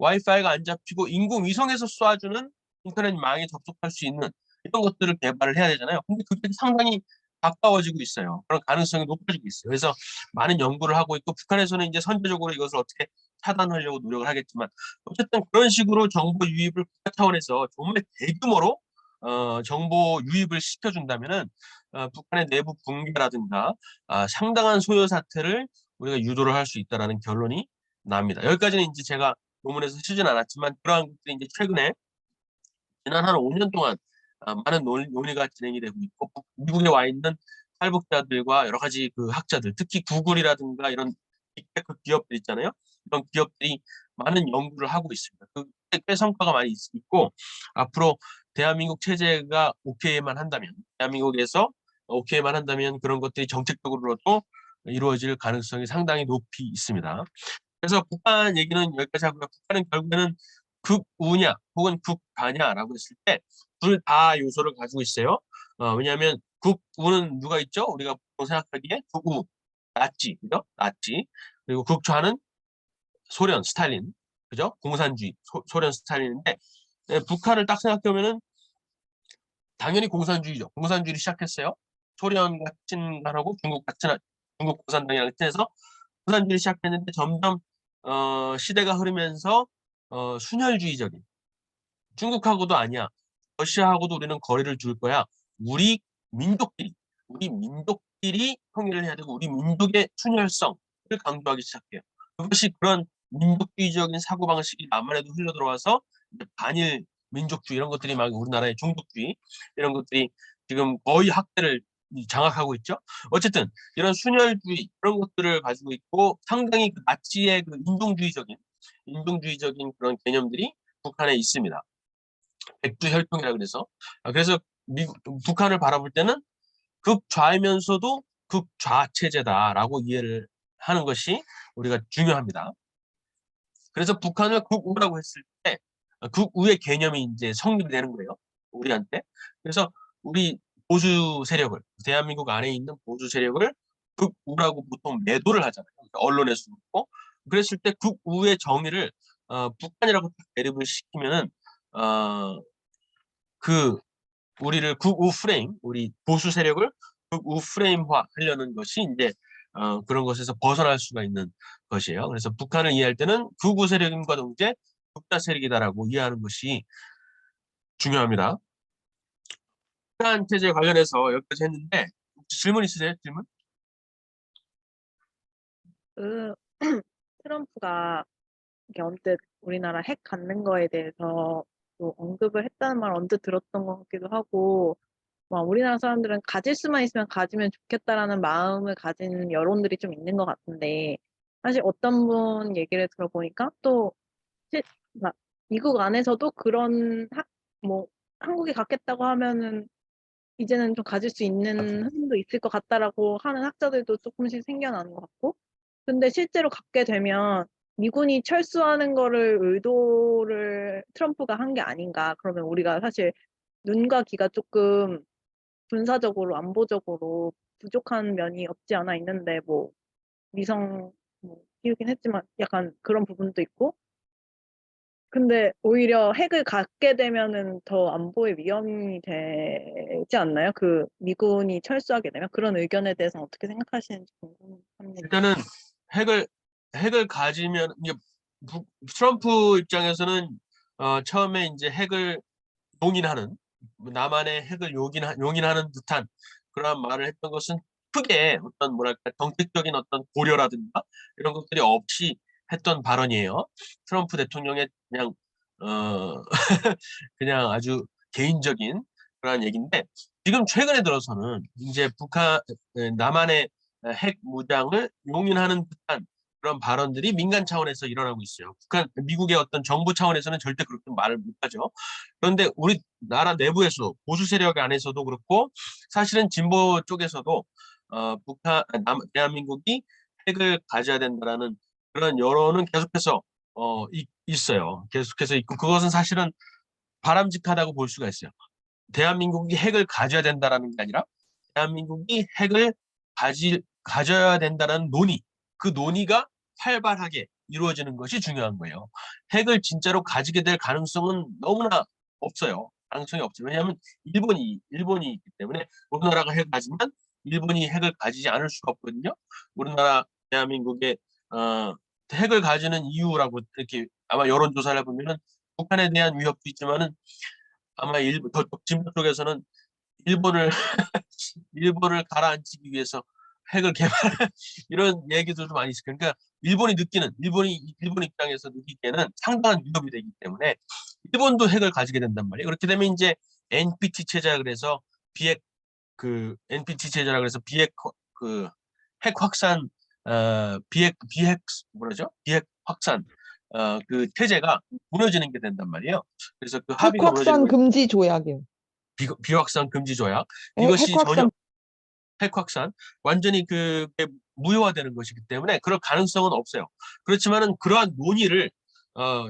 와이파이가 안 잡히고 인공위성에서 쏴주는 인터넷망에 접속할 수 있는 이런 것들을 개발을 해야 되잖아요. 근데 그게 상당히 가까워지고 있어요. 그런 가능성이 높아지고 있어요. 그래서 많은 연구를 하고 있고 북한에서는 이제 선제적으로 이것을 어떻게 차단하려고 노력을 하겠지만 어쨌든 그런 식으로 정보 유입을 국가 차원에서 정말 대규모로 정보 유입을 시켜준다면은 북한의 내부 붕괴라든가 상당한 소요 사태를 우리가 유도를 할 수 있다라는 결론이 납니다. 여기까지는 이제 제가 논문에서 쓰진 않았지만 그러한 것들이 이제 최근에 지난 한 5년 동안 많은 논의가 진행이 되고 있고 미국에 와 있는 탈북자들과 여러 가지 그 학자들, 특히 구글이라든가 이런 빅테크 기업들 있잖아요. 이런 기업들이 많은 연구를 하고 있습니다. 꽤 성과가 많이 있고 앞으로 대한민국 체제가 오케이만 한다면, 대한민국에서 오케이만 한다면 그런 것들이 정책적으로도 이루어질 가능성이 상당히 높이 있습니다. 그래서 북한 얘기는 여기까지 하고요. 북한은 결국에는 극우냐 혹은 극좌냐라고 했을 때 둘 다 요소를 가지고 있어요. 왜냐하면 극우는 누가 있죠? 우리가 보통 생각하기에 극우, 나치, 그죠? 나치. 그리고 극좌는 소련, 스탈린, 그죠? 공산주의, 소련, 스탈린인데 북한을 딱 생각해보면은 당연히 공산주의죠. 공산주의를 시작했어요. 소련과 친하고 중국 공산당이랑 친해서 공산주의를 시작했는데 점점 시대가 흐르면서 순혈주의적인 중국하고도 아니야. 러시아하고도 우리는 거리를 둘 거야. 우리 민족끼리 통일을 해야 되고 우리 민족의 순혈성을 강조하기 시작해요. 그것이 그런 민족주의적인 사고방식이 남한에도 흘러들어와서 반일 민족주의 이런 것들이 막 우리나라의 종북주의 이런 것들이 지금 거의 학대를 장악하고 있죠. 어쨌든 이런 순혈주의 그런 것들을 가지고 있고 상당히 그 나치의 그 인종주의적인 그런 개념들이 북한에 있습니다. 백두혈통이라 그래서 북한을 바라볼 때는 극좌이면서도 극좌 체제다라고 이해를 하는 것이 우리가 중요합니다. 그래서 북한을 극우라고 했을 때 극우의 개념이 이제 성립이 되는 거예요. 우리한테. 그래서 우리 보수 세력을 대한민국 안에 있는 보수 세력을 극우라고 보통 매도를 하잖아요. 언론에서 그렇고 그랬을 때 극우의 정의를 북한이라고 대립을 시키면은 우리를 극우 프레임, 우리 보수 세력을 극우 프레임화 하려는 것이 이제 그런 것에서 벗어날 수가 있는 것이에요. 그래서 북한을 이해할 때는 극우 세력임과 동시에 극자 세력이다라고 이해하는 것이 중요합니다. 북한 체제 관련해서 여기까지 했는데 혹시 질문 있으세요? 질문? 그 트럼프가 이게 언뜻 우리나라 핵 갖는 거에 대해서 또 언급을 했다는 말 언뜻 들었던 것 같기도 하고 막 우리나라 사람들은 가질 수만 있으면 가지면 좋겠다라는 마음을 가진 여론들이 좀 있는 것 같은데 사실 어떤 분 얘기를 들어보니까 또 막 미국 안에서도 그런 뭐 한국이 갖겠다고 하면은 이제는 좀 가질 수 있는 흐름도 있을 것 같다라고 하는 학자들도 조금씩 생겨나는 것 같고 근데 실제로 갖게 되면 미군이 철수하는 거를 의도를 트럼프가 한 게 아닌가 그러면 우리가 사실 눈과 귀가 조금 군사적으로 안보적으로 부족한 면이 없지 않아 있는데 뭐 위성 띄우긴 했지만 약간 그런 부분도 있고 근데 오히려 핵을 갖게 되면은 더 안보에 위험이 되지 않나요? 그 미군이 철수하게 되면 그런 의견에 대해서는 어떻게 생각하시는지 궁금합니다. 일단은 핵을 가지면 이제 트럼프 입장에서는 처음에 이제 핵을 용인하는 남한의 핵을 용인하는 듯한 그러한 말을 했던 것은 크게 어떤 뭐랄까 정책적인 어떤 고려라든가 이런 것들이 없이 했던 발언이에요. 트럼프 대통령의 그냥 그냥 아주 개인적인 그런 얘기인데 지금 최근에 들어서는 이제 남한의 핵 무장을 용인하는 듯한 그런 발언들이 민간 차원에서 일어나고 있어요. 미국의 어떤 정부 차원에서는 절대 그렇게 말을 못하죠. 그런데 우리나라 내부에서 보수 세력 안에서도 그렇고 사실은 진보 쪽에서도 대한민국이 핵을 가져야 된다라는 그런 여론은 계속해서 있어요. 계속해서 있고 그것은 사실은 바람직하다고 볼 수가 있어요. 대한민국이 핵을 가져야 된다라는 게 아니라 대한민국이 핵을 가져야 된다라는 논의, 그 논의가 활발하게 이루어지는 것이 중요한 거예요. 핵을 진짜로 가지게 될 가능성은 너무나 없어요. 가능성이 없죠. 왜냐하면 일본이 있기 때문에 우리나라가 핵을 가지면 일본이 핵을 가지지 않을 수가 없거든요. 우리나라 대한민국의 핵을 가지는 이유라고 이렇게 아마 여론조사를 해보면은 북한에 대한 위협도 있지만은 아마 저쪽 진보 쪽에서는 일본을 일본을 가라앉히기 위해서 핵을 개발 이런 얘기들도 많이 있어요. 그러니까 일본 입장에서 느끼기에는 상당한 위협이 되기 때문에 일본도 핵을 가지게 된단 말이에요. 그렇게 되면 이제 NPT 체제라 그래서 비핵 NPT 체제라 그래서 비핵 핵 확산 비핵 뭐라죠? 비핵 확산 그 체제가 무너지는 게 된단 말이에요. 그래서 그 핵 합의가 무너지는 확산 거예요. 금지 조약이요. 비확산 금지 조약 핵 이것이 확산 전혀 핵 확산 완전히 그게 무효화되는 것이기 때문에 그럴 가능성은 없어요. 그렇지만은 그러한 논의를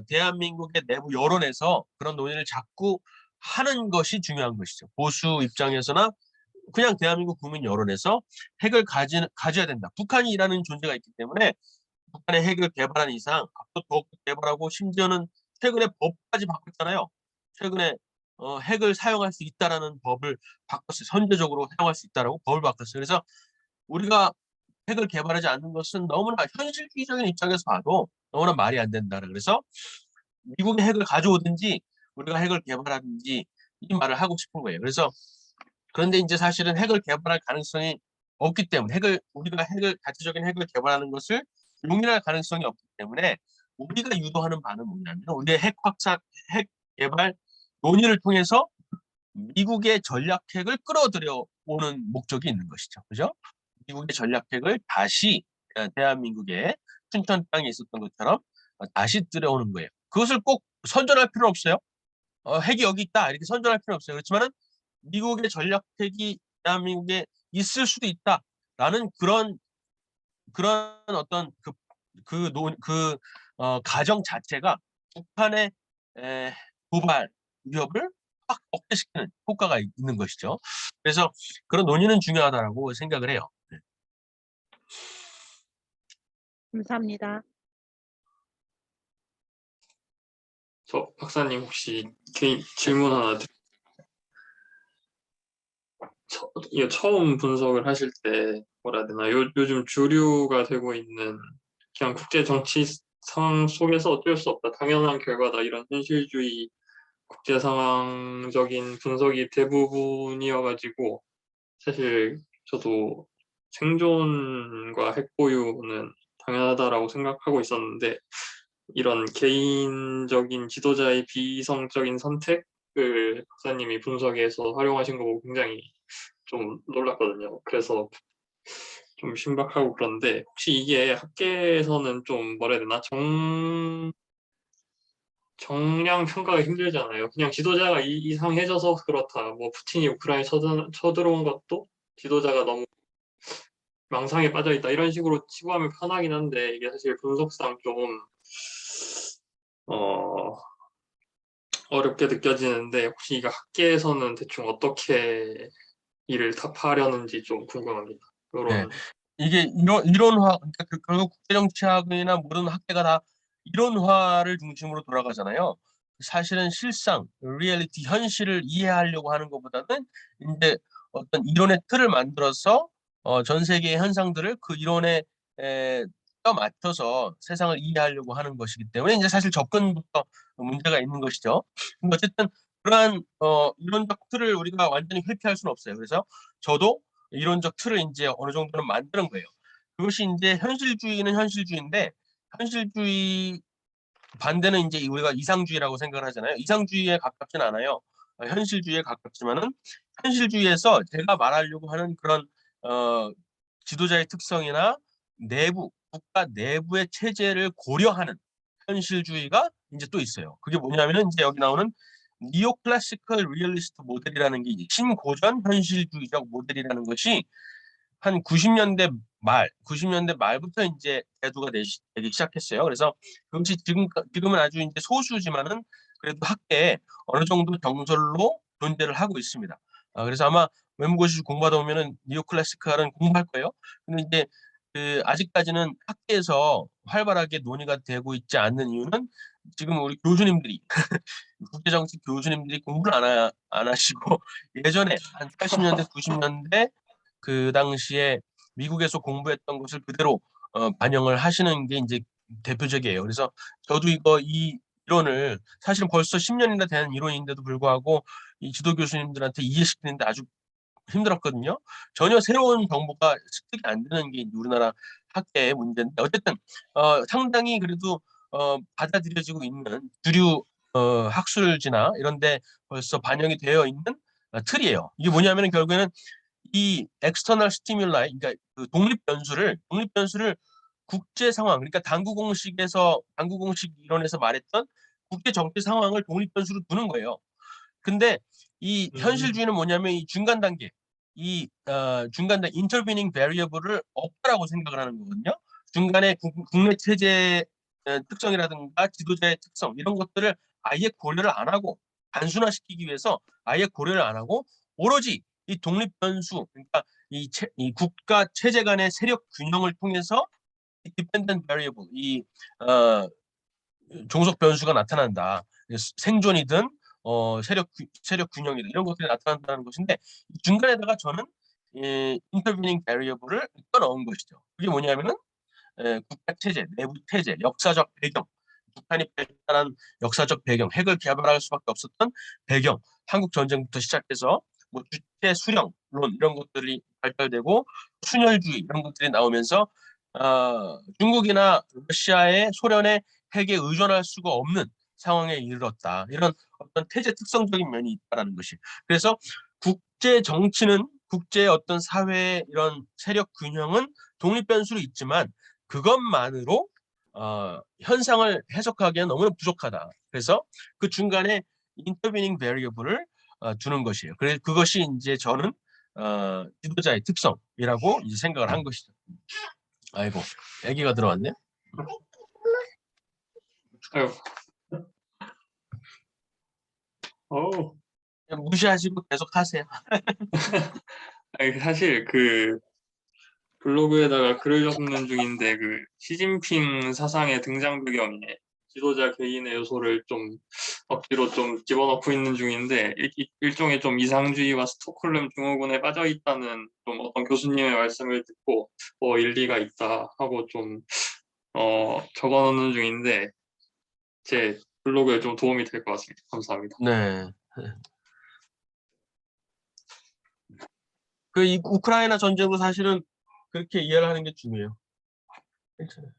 대한민국의 내부 여론에서 그런 논의를 자꾸 하는 것이 중요한 것이죠. 보수 입장에서나 그냥 대한민국 국민 여론에서 핵을 가져야 된다. 북한이라는 존재가 있기 때문에 북한의 핵을 개발한 이상 앞으로 더욱 개발하고 심지어는 최근에 법까지 바꿨잖아요. 최근에 핵을 사용할 수 있다라는 법을 바꿨어요. 선제적으로 사용할 수 있다라고 법을 바꿨어요. 그래서 우리가 핵을 개발하지 않는 것은 너무나 현실주의적인 입장에서 봐도 너무나 말이 안 된다. 그래서 미국이 핵을 가져오든지 우리가 핵을 개발하든지 이 말을 하고 싶은 거예요. 그래서 그런데 이제 사실은 핵을 개발할 가능성이 없기 때문에 우리가 자체적인 핵을 개발하는 것을 용인할 가능성이 없기 때문에 우리가 유도하는 바는 뭐냐면 우리의 핵 개발 논의를 통해서 미국의 전략핵을 끌어들여 오는 목적이 있는 것이죠. 그죠? 미국의 전략핵을 다시 대한민국의 춘천 땅에 있었던 것처럼 다시 들여오는 거예요. 그것을 꼭 선전할 필요는 없어요. 핵이 여기 있다 이렇게 선전할 필요는 없어요. 그렇지만은 미국의 전략핵이 대한민국에 있을 수도 있다라는 그런 어떤 가정 자체가 북한의 도발 위협을 확 억제시키는 효과가 있는 것이죠. 그래서 그런 논의는 중요하다고 생각을 해요. 네. 감사합니다. 저 박사님 혹시 개인 질문 하나 이거 처음 분석을 하실 때 뭐라 해야 되나 요즘 주류가 되고 있는 그냥 국제 정치 상황 속에서 어쩔 수 없다 당연한 결과다 이런 현실주의 국제 상황적인 분석이 대부분이어가지고 사실 저도 생존과 핵 보유는 당연하다라고 생각하고 있었는데 이런 개인적인 지도자의 비이성적인 선택을 박사님이 분석해서 활용하신 거 보고 굉장히 좀 놀랐거든요. 그래서 좀 신박하고 그런데 혹시 이게 학계에서는 좀 뭐라 해야 되나 정량 평가가 힘들잖아요. 그냥 지도자가 이상해져서 그렇다. 뭐 푸틴이 우크라이나에 쳐들어온 것도 지도자가 너무 망상에 빠져있다. 이런 식으로 치부하면 편하긴 한데 이게 사실 분석상 좀 어렵게 느껴지는데 혹시 이거 학계에서는 대충 어떻게 이를 답하려는지 좀 궁금합니다. 네. 이런 이게 이론화, 그러니까 결국 국제정치학이나 모든 학계가 다 이론화를 중심으로 돌아가잖아요. 사실은 실상, 리얼리티, 현실을 이해하려고 하는 것보다는 이제 어떤 이론의 틀을 만들어서 전 세계의 현상들을 그 이론에 맞춰서 세상을 이해하려고 하는 것이기 때문에 이제 사실 접근부터 문제가 있는 것이죠. 근데 어쨌든 그러한 이론적 틀을 우리가 완전히 회피할 수는 없어요. 그래서 저도 이론적 틀을 이제 어느 정도는 만드는 거예요. 그것이 이제 현실주의는 현실주의인데 현실주의 반대는 이제 우리가 이상주의라고 생각을 하잖아요. 이상주의에 가깝진 않아요. 현실주의에 가깝지만은 현실주의에서 제가 말하려고 하는 그런 지도자의 특성이나 국가 내부의 체제를 고려하는 현실주의가 이제 또 있어요. 그게 뭐냐면은 이제 여기 나오는 니오클래시컬 리얼리스트 모델이라는 게 신고전 현실주의적 모델이라는 것이 한 90년대 말부터 이제 대두가 되기 시작했어요. 그래서 그것이 지금은 아주 이제 소수지만은 그래도 학계에 어느 정도 정설로 존재를 하고 있습니다. 그래서 아마 외국어시 공부하다 보면은 니오클래시컬은 공부할 거예요. 근데 이제 아직까지는 학계에서 활발하게 논의가 되고 있지 않는 이유는 지금 우리 교수님들이 국제정치 교수님들이 공부를 안 하시고 예전에 한 80년대, 90년대 그 당시에 미국에서 공부했던 것을 그대로 반영을 하시는 게 이제 대표적이에요. 그래서 저도 이 이론을 사실은 벌써 10년이나 된 이론인데도 불구하고 이 지도 교수님들한테 이해시키는데 아주 힘들었거든요. 전혀 새로운 정보가 습득이 안 되는 게 우리나라 학계의 문제인데 어쨌든 상당히 그래도 받아들여지고 있는 주류 학술지나 이런 데 벌써 반영이 되어 있는 틀이에요. 이게 뭐냐면 결국에는 이 엑스터널 스티뮬라이 그러니까 그 독립 변수를 국제 상황 그러니까 당구 공식 이론에서 말했던 국제 정치 상황을 독립 변수로 두는 거예요. 근데 이 현실주의는 뭐냐면 이 중간 단계 중간 단계 intervening variable을 없다라고 생각을 하는 거거든요. 중간에 국내 체제 특성이라든가 지도자의 특성 이런 것들을 아예 고려를 안 하고 단순화시키기 위해서 아예 고려를 안 하고 오로지 이 독립 변수 그러니까 이 국가 체제 간의 세력 균형을 통해서 dependent variable 종속 변수가 나타난다. 생존이든 세력 균형이든 이런 것들이 나타난다는 것인데 중간에다가 저는 intervening variable을 넣은 것이죠. 그게 뭐냐면은 국가 체제, 내부 체제, 역사적 배경, 북한이 발달한 역사적 배경, 핵을 개발할 수밖에 없었던 배경, 한국 전쟁부터 시작해서 뭐 주체 수령론 이런 것들이 발달되고 순혈주의 이런 것들이 나오면서 중국이나 러시아의 소련의 핵에 의존할 수가 없는 상황에 이르렀다. 이런 어떤 태제 특성적인 면이 있다라는 것이. 그래서 국제 정치는 국제 어떤 사회의 이런 세력 균형은 독립 변수로 있지만 그것만으로 현상을 해석하기에는 너무나 부족하다. 그래서 그 중간에 intervening variable을 두는 것이에요. 그래서 그것이 이제 저는 지도자의 특성이라고 이제 생각을 한 것이죠. 아이고, 아기가 들어왔네. 아유. 어우. 그냥 무시하시고 계속 하세요. 아니, 사실 그 블로그에다가 글을 적는 중인데 그 시진핑 사상의 등장 배경에 지도자 개인의 요소를 좀 억지로 좀 집어넣고 있는 중인데 일종의 좀 이상주의와 스톡홀름 증후군에 빠져 있다는 좀 어떤 교수님의 말씀을 듣고 일리가 있다 하고 좀 적어놓는 중인데 제 블로그에 좀 도움이 될 것 같습니다. 감사합니다. 네. 이 우크라이나 전쟁도 사실은 그렇게 이해를 하는 게 중요해요. 괜찮아요.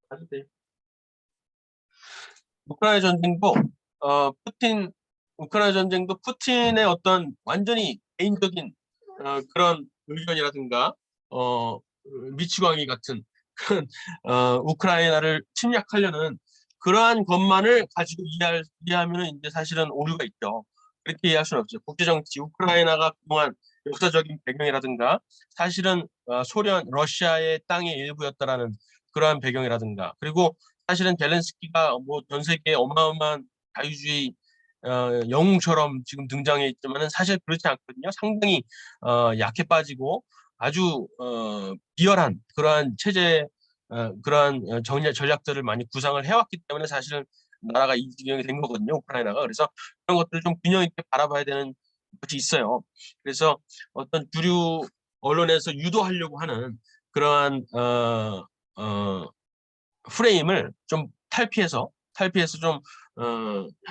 아주 돼요. 우크라이나 전쟁도 푸틴의 어떤 완전히 개인적인 그런 의견이라든가 미치광이 같은 그런 우크라이나를 침략하려는 그러한 것만을 가지고 이해하면은 이제 사실은 오류가 있죠. 그렇게 이해할 수는 없죠. 국제정치 우크라이나가 그동안 역사적인 배경이라든가 사실은 소련, 러시아의 땅의 일부였다라는 그러한 배경이라든가 그리고 사실은 젤렌스키가 뭐 전 세계에 어마어마한 자유주의 영웅처럼 지금 등장해 있지만은 사실 그렇지 않거든요. 상당히 약해 빠지고 아주 비열한 그러한 체제 그러한 전략들을 많이 구상을 해왔기 때문에 사실은 나라가 이 지경이 된 거거든요. 우크라이나가. 그래서 그런 것들을 좀 균형 있게 바라봐야 되는 것이 있어요. 그래서 어떤 주류 언론에서 유도하려고 하는 그러한 프레임을 좀 탈피해서 좀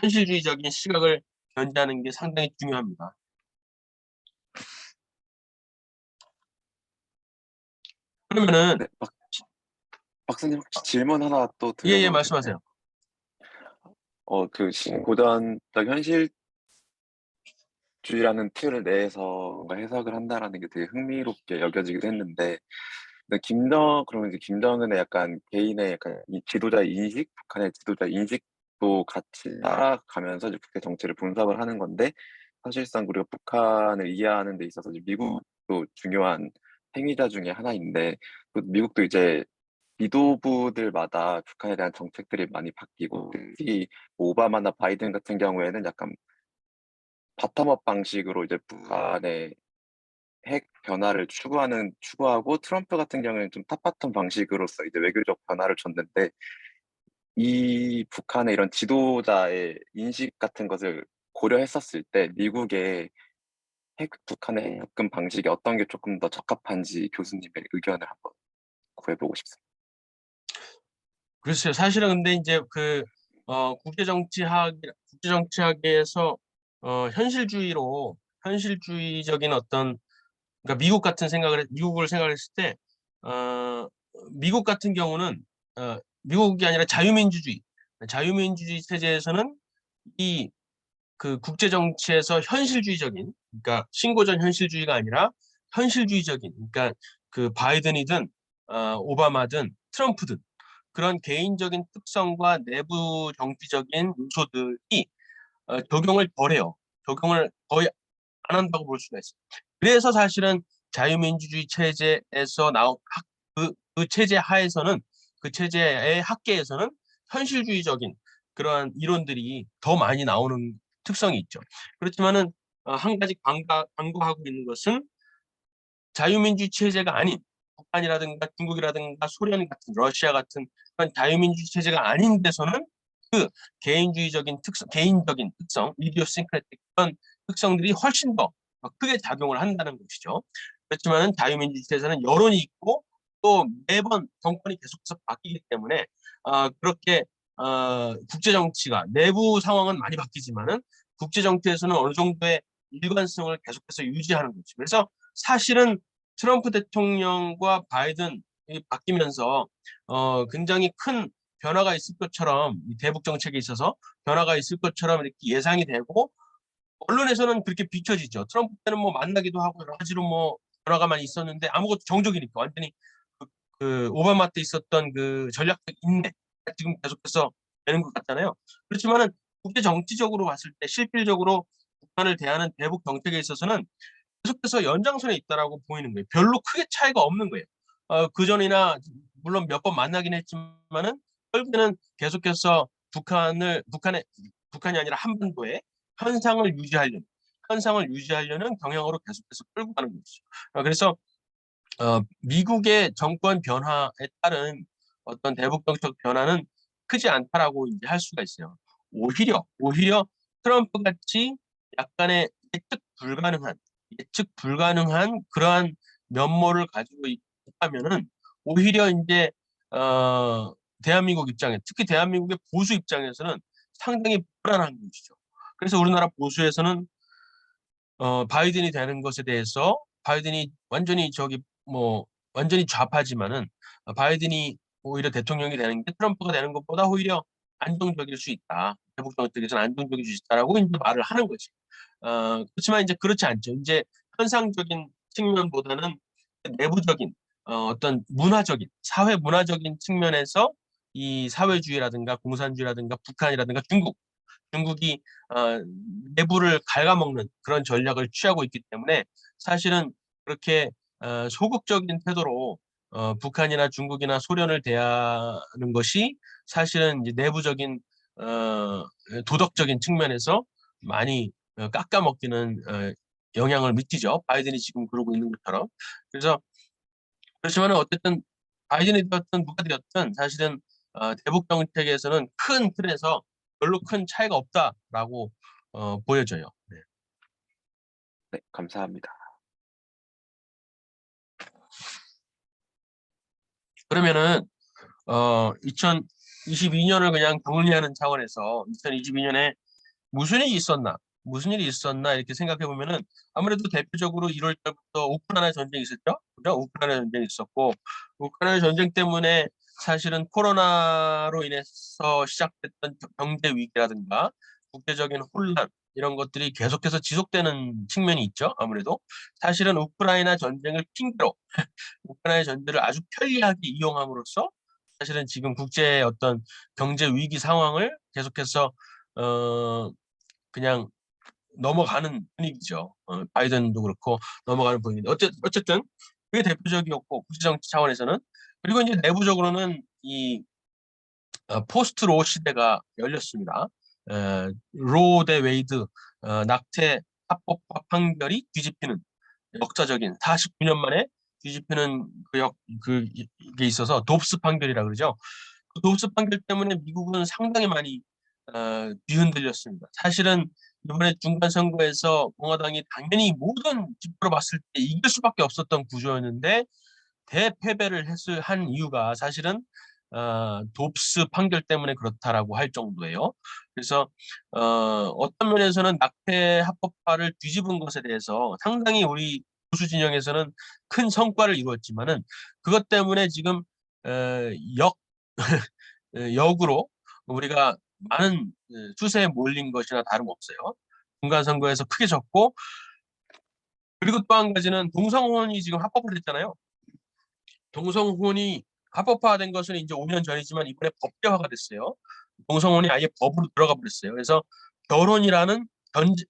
현실주의적인 시각을 견지하는 게 상당히 중요합니다. 그러면은 네, 박사님 혹시 질문 하나 또 예, 드려도 말씀하세요. 될까요? 그 고전적 현실주의라는 틀 내에서 뭔가 해석을 한다라는 게 되게 흥미롭게 여겨지기도 했는데, 근데 그러면 이제 김정은의 약간 개인의 약간 이 지도자 인식, 북한의 지도자 인식도 같이 따라가면서 이제 국제 정치를 분석을 하는 건데, 사실상 우리가 북한을 이해하는 데 있어서 이제 미국도 중요한 행위자 중에 하나인데, 미국도 이제 지도부들마다 북한에 대한 정책들이 많이 바뀌고, 특히 오바마나 바이든 같은 경우에는 약간 바텀업 방식으로 이제 북한의 핵 변화를 추구하고 트럼프 같은 경우에는 좀 탑바텀 방식으로서 이제 외교적 변화를 줬는데 이 북한의 이런 지도자의 인식 같은 것을 고려했었을 때 미국의 북한의 핵 접근 방식이 어떤 게 조금 더 적합한지 교수님의 의견을 한번 구해보고 싶습니다. 글쎄요. 사실은 근데 이제 국제정치학에서 현실주의적인 어떤, 그러니까 미국을 생각했을 때 미국 같은 경우는 미국이 아니라 자유민주주의 체제에서는 이 그 국제 정치에서 현실주의적인, 그러니까 신고전 현실주의가 아니라 현실주의적인, 그러니까 그 바이든이든 오바마든 트럼프든 그런 개인적인 특성과 내부 정치적인 요소들이 적용을 덜해요. 적용을 거의 안 한다고 볼 수가 있어요. 그래서 사실은 자유민주주의 체제에서 그 체제 하에서는, 그 체제의 학계에서는 현실주의적인 그러한 이론들이 더 많이 나오는 특성이 있죠. 그렇지만은 한 가지 간과하고 있는 것은 자유민주주의 체제가 아닌 북한이라든가 중국이라든가 소련 같은, 러시아 같은 그런 자유민주주의 체제가 아닌 데서는 그 개인적인 특성, 이디오싱크레틱 그런 특성들이 훨씬 더 크게 작용을 한다는 것이죠. 그렇지만은 자유민주주의 체제는 여론이 있고 또 매번 정권이 계속해서 바뀌기 때문에 그렇게 국제 정치가 내부 상황은 많이 바뀌지만은 국제 정치에서는 어느 정도의 일관성을 계속해서 유지하는 거죠. 그래서 사실은 트럼프 대통령과 바이든이 바뀌면서 굉장히 큰 변화가 있을 것처럼, 이 대북 정책에 있어서 변화가 있을 것처럼 이렇게 예상이 되고 언론에서는 그렇게 비춰지죠. 트럼프 때는 뭐 만나기도 하고 여러 가지로 뭐 변화가 많이 있었는데 아무것도 정적이니까 완전히 그 오바마 때 있었던 그 전략적 인내가 지금 계속해서 되는 것 같잖아요. 그렇지만은 국제 정치적으로 봤을 때 실질적으로 북한을 대하는 대북 정책에 있어서는 계속해서 연장선에 있다라고 보이는 거예요. 별로 크게 차이가 없는 거예요. 그전이나 물론 몇 번 만나긴 했지만은 결국에는 계속해서 북한이 아니라 한반도에 현상을 유지하려는 경향으로 계속해서 끌고 가는 것이죠. 그래서 미국의 정권 변화에 따른 어떤 대북 정책 변화는 크지 않다라고 이제 할 수가 있어요. 오히려 트럼프 같이 약간의 예측 불가능한 그러한 면모를 가지고 있다면은 오히려 이제 대한민국 입장에, 특히 대한민국의 보수 입장에서는 상당히 불안한 것이죠. 그래서 우리나라 보수에서는 바이든이 되는 것에 대해서, 바이든이 완전히 좌파지만은 바이든이 오히려 대통령이 되는 게 트럼프가 되는 것보다 오히려 안정적일 수 있다. 대북 정책에서는 안정적일 수 있다라고 이제 말을 하는 거지. 그렇지만 이제 그렇지 않죠. 이제 현상적인 측면보다는 내부적인 어떤 사회 문화적인 측면에서 이 사회주의라든가 공산주의라든가 북한이라든가 중국이 내부를 갉아먹는 그런 전략을 취하고 있기 때문에 사실은 그렇게 소극적인 태도로 북한이나 중국이나 소련을 대하는 것이 사실은 이제 내부적인 도덕적인 측면에서 많이 깎아먹기는 영향을 미치죠. 바이든이 지금 그러고 있는 것처럼. 그래서 그렇지만 어쨌든 바이든이 되었든 누가 되었든 사실은 대북 정책에서는 큰 틀에서 별로 큰 차이가 없다라고 보여져요. 네. 네, 감사합니다. 그러면은 2022년을 그냥 정리하는 차원에서 2022년에 무슨 일이 있었나 이렇게 생각해 보면은 아무래도 대표적으로 1월 달부터 우크라이나 전쟁이 있었죠. 그죠? 우크라이나 전쟁이 있었고 우크라이나 전쟁 때문에 사실은 코로나로 인해서 시작됐던 경제 위기라든가 국제적인 혼란 이런 것들이 계속해서 지속되는 측면이 있죠. 아무래도 사실은 우크라이나 전쟁을 핑계로 우크라이나 전쟁을 아주 편리하게 이용함으로써 사실은 지금 국제의 어떤 경제 위기 상황을 계속해서 그냥 넘어가는 분위기죠. 바이든도 그렇고 넘어가는 분위기인데 어쨌든 그게 대표적이었고 국제정치 차원에서는. 그리고 이제 내부적으로는 이 포스트 로 시대가 열렸습니다. 로 대 웨이드 낙태 합법화 판결이 뒤집히는 역사적인 49년 만에 뒤집히는 그게 있어서 돕스 판결이라 그러죠. 그 돕스 판결 때문에 미국은 상당히 많이 뒤흔들렸습니다. 사실은 이번에 중간 선거에서 공화당이 당연히 모든 지표로 봤을 때 이길 수밖에 없었던 구조였는데 대패배를 한 이유가 사실은 돕스 판결 때문에 그렇다라고 할 정도예요. 그래서 어떤 면에서는 낙태 합법화를 뒤집은 것에 대해서 상당히 우리 보수 진영에서는 큰 성과를 이루었지만은 그것 때문에 지금 역 역으로 우리가 많은 추세에 몰린 것이나 다름없어요. 중간 선거에서 크게 졌고, 그리고 또 한 가지는 동성혼이 지금 합법화됐잖아요. 동성혼이 합법화된 것은 이제 5년 전이지만 이번에 법제화가 됐어요. 동성혼이 아예 법으로 들어가 버렸어요. 그래서 결혼이라는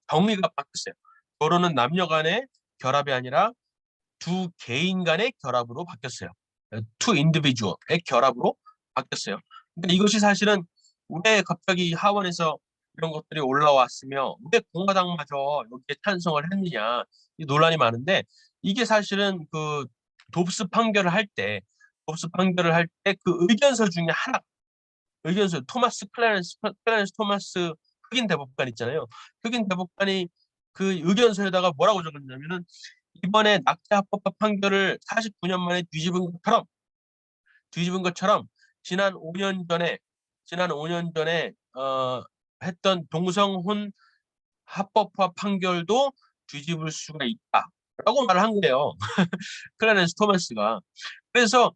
정의가 바뀌었어요. 결혼은 남녀 간의 결합이 아니라 두 개인 간의 결합으로 바뀌었어요. two individual의 결합으로 바뀌었어요. 근데 이것이 사실은 왜 갑자기 하원에서 이런 것들이 올라왔으며 왜 공화당마저 여기에 찬성을 했느냐 이 논란이 많은데 이게 사실은 그 돕스 판결을 할 때 그 의견서 중에 하나 의견서 클래렌스 토마스 흑인 대법관 있잖아요. 흑인 대법관이 그 의견서에다가 뭐라고 적었냐면은 이번에 낙태 합법화 판결을 49년 만에 뒤집은 것처럼 지난 5년 전에 했던 동성혼 합법화 판결도 뒤집을 수가 있다라고 말을 한 거예요. 클래렌스 토마스가. 그래서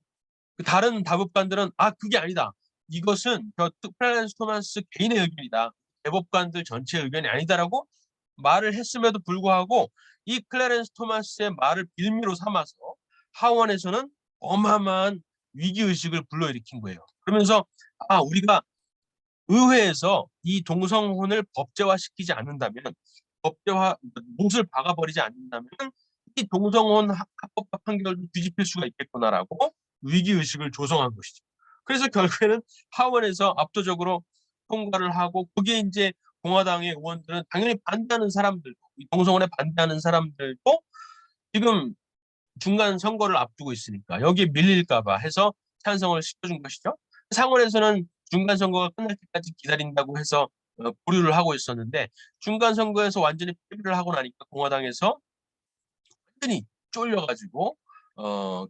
그 다른 다법관들은 그게 아니다. 이것은 클래렌스 토마스 개인의 의견이다. 대법관들 전체 의견이 아니다라고 말을 했음에도 불구하고 이 클래렌스 토마스의 말을 빌미로 삼아서 하원에서는 어마어마한 위기의식을 불러일으킨 거예요. 그러면서 우리가 의회에서 이 동성혼을 법제화시키지 않는다면 못을 박아버리지 않는다면 이 동성혼 합법화 판결도 뒤집힐 수가 있겠구나라고 위기의식을 조성한 것이죠. 그래서 결국에는 하원에서 압도적으로 통과를 하고 거기에 이제 공화당의 의원들은 당연히 반대하는 사람들도 동성혼에 반대하는 사람들도 지금 중간 선거를 앞두고 있으니까 여기에 밀릴까 봐 해서 찬성을 시켜준 것이죠. 상원에서는 중간 선거가 끝날 때까지 기다린다고 해서 보류를 하고 있었는데 중간 선거에서 완전히 패배를 하고 나니까 공화당에서 완전히 쫄려가지고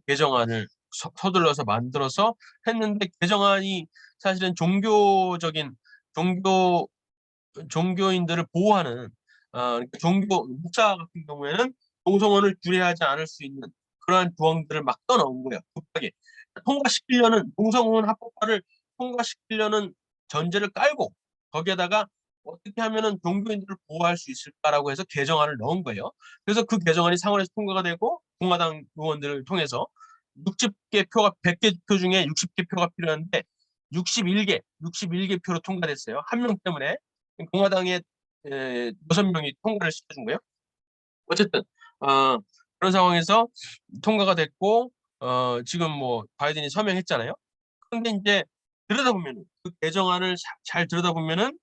개정안을 서둘러서 만들어서 했는데 개정안이 사실은 종교인들을 보호하는 그러니까 목사 같은 경우에는 동성혼을 규례하지 않을 수 있는 그러한 조항들을 막 떠넣은 거예요. 급하게 동성혼 합법화를 통과시키려는 전제를 깔고 거기에다가 어떻게 하면은 종교인들을 보호할 수 있을까라고 해서 개정안을 넣은 거예요. 그래서 그 개정안이 상원에서 통과가 되고 공화당 의원들을 통해서 60개 표가 100개 표 중에 60개 표가 필요한데 61개 표로 통과됐어요. 한 명 때문에 공화당의 6명이 통과를 시켜준 거예요. 어쨌든 그런 상황에서 통과가 됐고 지금 뭐 바이든이 서명했잖아요. 그런데 이제 들여다보면 그 개정안을 잘 들여다보면은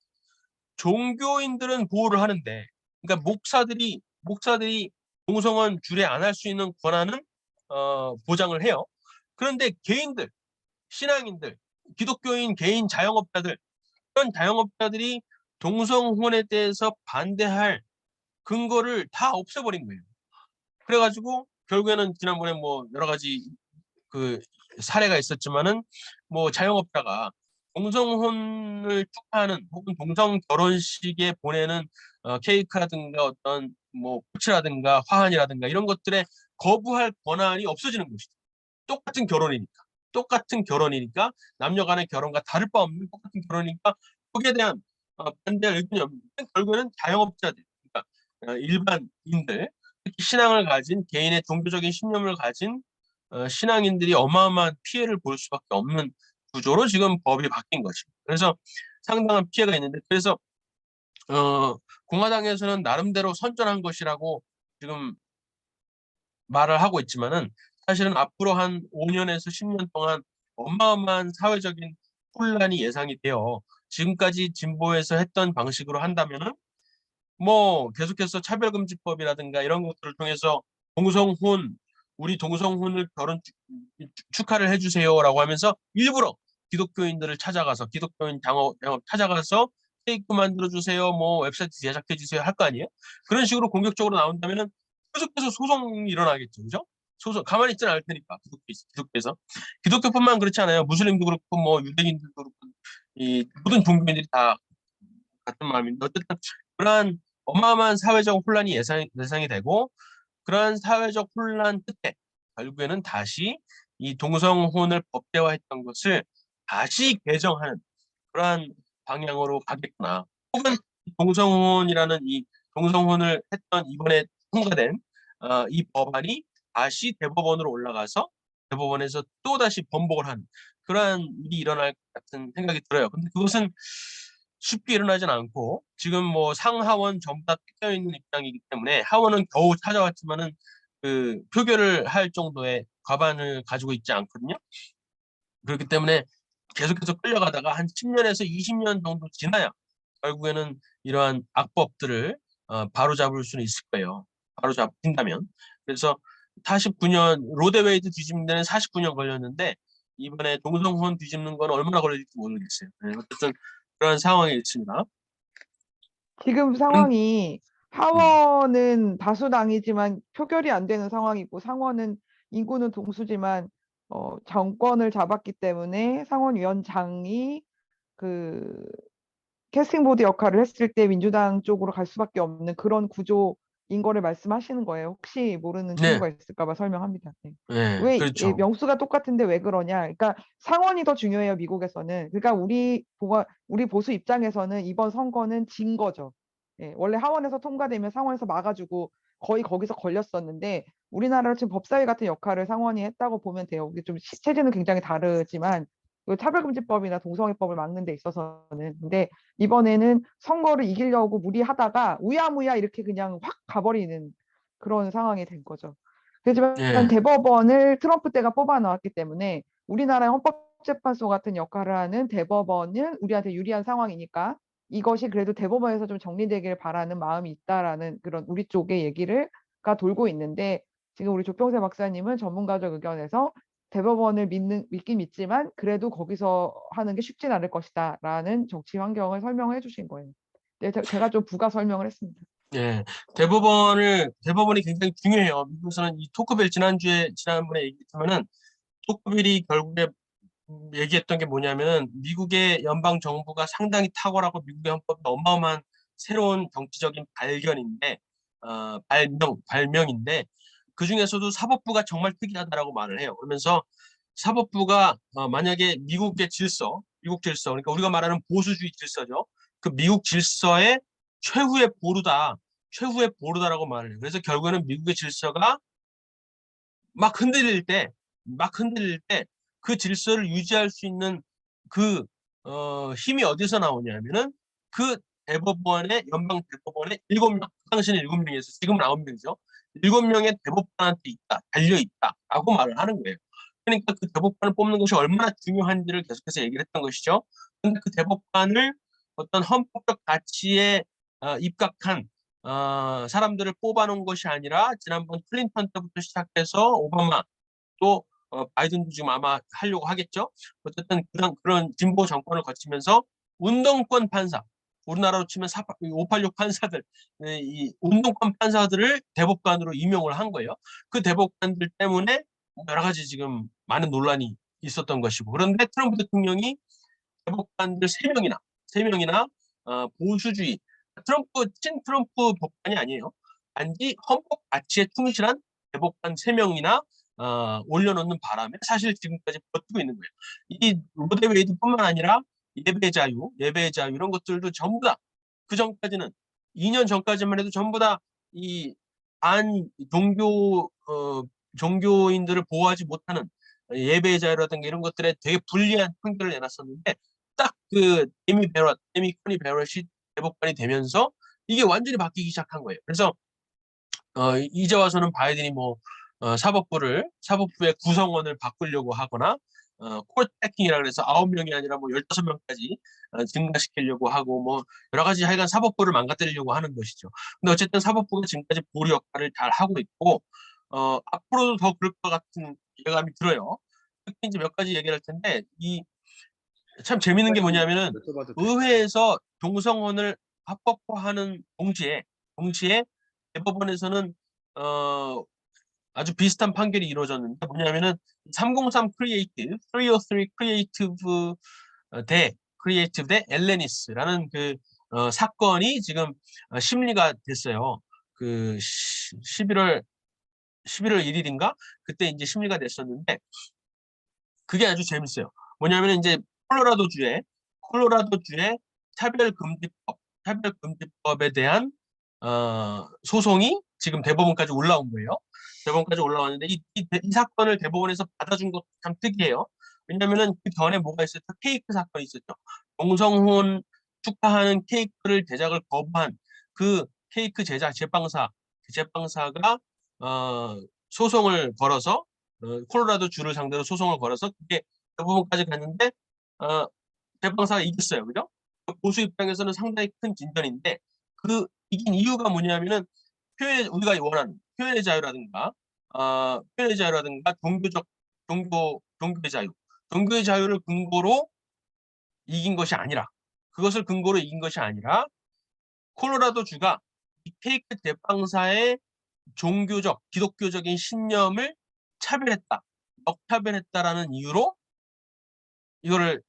종교인들은 보호를 하는데 그러니까 목사들이 동성혼 규례 안 할 수 있는 권한은 보장을 해요. 그런데 개인들, 신앙인들, 기독교인 개인 자영업자들 그런 자영업자들이 동성혼에 대해서 반대할 근거를 다 없애버린 거예요. 그래가지고 결국에는 지난번에 뭐 여러 가지 그 사례가 있었지만은 뭐 자영업자가 동성혼을 축하하는 혹은 동성 결혼식에 보내는 케이크라든가 어떤 뭐 꽃이라든가 화환이라든가 이런 것들에 거부할 권한이 없어지는 것이죠. 똑같은 결혼이니까 남녀 간의 결혼과 다를 바 없는 똑같은 결혼이니까 거기에 대한 반대할 의견이 없는데 결국에는 자영업자들 그러니까 일반인들 특히 신앙을 가진 개인의 종교적인 신념을 가진 신앙인들이 어마어마한 피해를 볼 수밖에 없는 구조로 지금 법이 바뀐 것입니다. 그래서 상당한 피해가 있는데 그래서 공화당에서는 나름대로 선전한 것이라고 지금 말을 하고 있지만은 사실은 앞으로 한 5년에서 10년 동안 어마어마한 사회적인 혼란이 예상이 돼요. 지금까지 진보에서 했던 방식으로 한다면은 뭐 계속해서 차별금지법이라든가 이런 것들을 통해서 동성혼 우리 동성혼을 축하를 해주세요라고 하면서 일부러 기독교인들을 찾아가서 기독교인 장업 찾아가서 케이크 만들어 주세요, 뭐 웹사이트 제작해 주세요 할 거 아니에요? 그런 식으로 공격적으로 나온다면은 계속해서 소송이 일어나겠죠, 그죠? 소송 가만히 있지는 않을 테니까 기독교에서 기독교뿐만 그렇지 않아요. 무슬림도 그렇고 뭐 유대인들도 그렇고 이 모든 종교인들이 다 같은 마음인데 어쨌든 그러한 어마어마한 사회적 혼란이 예상이 되고 그러한 사회적 혼란 끝에 결국에는 다시 이 동성혼을 법대화했던 것을 다시 개정하는 그러한 방향으로 가겠구나. 혹은 동성혼이라는 이 동성혼을 했던 이번에 통과된 이 법안이 다시 대법원으로 올라가서 대법원에서 또 다시 번복을 하는 그러한 일이 일어날 것 같은 생각이 들어요. 근데 그것은 쉽게 일어나진 않고 지금 뭐 상하원 전부 다 뜯겨 있는 입장이기 때문에 하원은 겨우 찾아왔지만은 그 표결을 할 정도의 과반을 가지고 있지 않거든요. 그렇기 때문에 계속해서 끌려가다가 한 10년에서 20년 정도 지나야 결국에는 이러한 악법들을 바로잡을 수는 있을 거예요. 바로잡힌다면. 그래서 49년 로데웨이드 뒤집는 데는 49년 걸렸는데 이번에 동성혼 뒤집는 건 얼마나 걸릴지 모르겠어요. 네, 어쨌든 그런 상황이 있습니다. 지금 상황이 하원은 다수당이지만 표결이 안 되는 상황이고 상원은 인구는 동수지만 정권을 잡았기 때문에 상원위원장이 그 캐스팅 보드 역할을 했을 때 민주당 쪽으로 갈 수밖에 없는 그런 구조인 거를 말씀하시는 거예요. 혹시 모르는 네, 친구가 있을까 봐 설명합니다. 네. 네, 왜 그렇죠. 명수가 똑같은데 왜 그러냐? 그러니까 상원이 더 중요해요, 미국에서는. 그러니까 우리 보수 입장에서는 이번 선거는 진 거죠. 예, 원래 하원에서 통과되면 상원에서 막아주고 거의 거기서 걸렸었는데 우리나라로 지금 법사위 같은 역할을 상원이 했다고 보면 돼요. 이게 좀 체제는 굉장히 다르지만 그 차별금지법이나 동성애법을 막는 데 있어서는. 근데 이번에는 선거를 이기려고 무리하다가 우야무야 이렇게 그냥 확 가버리는 그런 상황이 된 거죠. 하지만 네, 대법원을 트럼프 때가 뽑아 나왔기 때문에 우리나라의 헌법재판소 같은 역할을 하는 대법원은 우리한테 유리한 상황이니까 이것이 그래도 대법원에서 좀 정리되길 바라는 마음이 있다라는 그런 우리 쪽의 얘기가 돌고 있는데 지금 우리 조평세 박사님은 전문가적 의견에서 대법원을 믿긴 믿지만 그래도 거기서 하는 게 쉽진 않을 것이다라는 정치 환경을 설명해 주신 거예요. 네, 제가 좀 부가 설명을 했습니다. 예, 대법원이 굉장히 중요해요. 미국에서는 이 토크벨 지난번에 얘기했지만은 토크벨이 결국에 얘기했던 게 뭐냐면은 미국의 연방 정부가 상당히 탁월하고 미국의 헌법이 어마어마한 새로운 정치적인 발견인데 발명인데 그 중에서도 사법부가 정말 특이하다라고 말을 해요. 그러면서 사법부가 만약에 미국 질서 그러니까 우리가 말하는 보수주의 질서죠. 그 미국 질서의 최후의 보루다라고 말을 해요. 그래서 결국에는 미국의 질서가 막 흔들릴 때 그 질서를 유지할 수 있는 그 힘이 어디서 나오냐면은 그 연방 대법원의 7명, 그 당시에는 7명이었어요. 지금은 9명이죠. 7명의 대법관한테 달려 있다라고 말을 하는 거예요. 그러니까 그 대법관을 뽑는 것이 얼마나 중요한지를 계속해서 얘기를 했던 것이죠. 그런데 그 대법관을 어떤 헌법적 가치에 입각한 사람들을 뽑아놓은 것이 아니라 지난번 클린턴 때부터 시작해서 오바마 또 바이든도 지금 아마 하려고 하겠죠. 어쨌든 그런 진보 정권을 거치면서 운동권 판사, 우리나라로 치면 586 판사들, 이 운동권 판사들을 대법관으로 임용을 한 거예요. 그 대법관들 때문에 여러 가지 지금 많은 논란이 있었던 것이고 그런데 트럼프 대통령이 대법관들 3명이나 보수주의 친트럼프 법관이 아니에요. 단지 헌법 가치에 충실한 대법관 3명이나 올려놓는 바람에 사실 지금까지 버티고 있는 거예요. 이 로데 웨이드뿐만 아니라 예배 자유 이런 것들도 전부 다 그 전까지는 2년 전까지만 해도 전부 다 이 종교인들을 보호하지 못하는 예배 자유라든가 이런 것들에 되게 불리한 판결을 내놨었는데 딱 그 데미 코니 베럿이 대법관이 되면서 이게 완전히 바뀌기 시작한 거예요. 그래서 이제 와서는 바이든이 뭐 사법부의 구성원을 바꾸려고 하거나 코트 패킹이라 그래서 9명이 아니라 뭐 15명까지 증가시키려고 하고 뭐 여러 가지 하여간 사법부를 망가뜨리려고 하는 것이죠. 근데 어쨌든 사법부가 지금까지 보류 역할을 잘 하고 있고 앞으로도 더 그럴 것 같은 예감이 들어요. 특히 이제 몇 가지 얘기를 할 텐데 참 재밌는 게 뭐냐면은 의회에서 동성혼을 합법화하는 동시에 대법원에서는 아주 비슷한 판결이 이루어졌는데 뭐냐면은 303 크리에이티브, 303 크리에이티브 대 엘레니스라는 그 사건이 지금 심리가 됐어요. 그 11월 1일인가 그때 이제 심리가 됐었는데 그게 아주 재밌어요. 뭐냐면 이제 콜로라도주의 차별금지법에 대한 소송이 지금 대법원까지 올라온 거예요. 대법원까지 올라왔는데 이 사건을 대법원에서 받아준 것도 참 특이해요. 왜냐면은 그 전에 뭐가 있었죠? 케이크 사건이 있었죠. 동성혼 축하하는 케이크를 제작을 거부한 그 케이크 제작 제빵사가 소송을 걸어서 콜로라도 주를 상대로 소송을 걸어서 그게 대법원까지 갔는데 제빵사가 이겼어요. 그죠? 보수 입장에서는 상당히 큰 진전인데 그 이긴 이유가 뭐냐면은 우리가 원하는 표현의 자유라든가 종교의 자유를 근거로 이긴 것이 아니라 그것을 근거로 이긴 것이 아니라 콜로라도 주가 이 케이크 제빵사의 기독교적인 신념을 역차별했다라는 이유로 이거를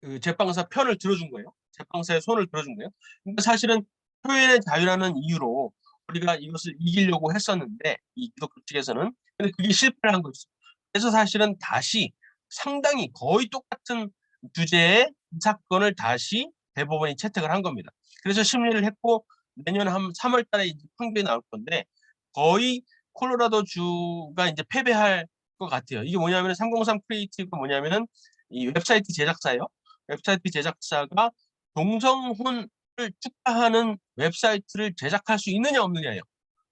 그 제빵사 편을 들어준 거예요. 제빵사의 손을 들어준 거예요. 그러니까 사실은 표현의 자유라는 이유로 우리가 이것을 이기려고 했었는데 이 기독교 측에서는 근데 그게 실패를 한 거죠. 그래서 사실은 다시 상당히 거의 똑같은 주제의 이 사건을 다시 대법원이 채택을 한 겁니다. 그래서 심리를 했고 내년 한 3월 달에 이제 판결이 나올 건데 거의 콜로라도 주가 이제 패배할 것 같아요. 이게 뭐냐면 303 크리에이티브가 뭐냐면은 이 웹사이트 제작사예요. 웹사이트 제작사가 동성혼을 축하하는 웹사이트를 제작할 수 있느냐 없느냐예요.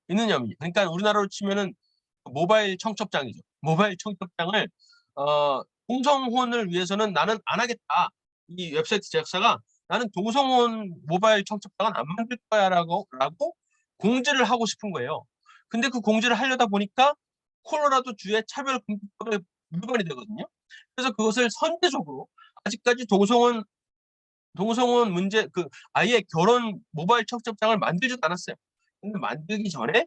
있느냐 없느냐. 그러니까 우리나라로 치면은 모바일 청첩장이죠. 모바일 청첩장을 동성혼을 위해서는 나는 안 하겠다. 이 웹사이트 제작사가 나는 동성혼 모바일 청첩장은 안 만들 거야라고 공지를 하고 싶은 거예요. 근데 그 공지를 하려다 보니까 콜로라도 주의 차별금지법에 위반이 되거든요. 그래서 그것을 선제적으로 아직까지 동성혼 문제 아예 결혼 모바일 청첩장을 만들지도 않았어요. 근데 만들기 전에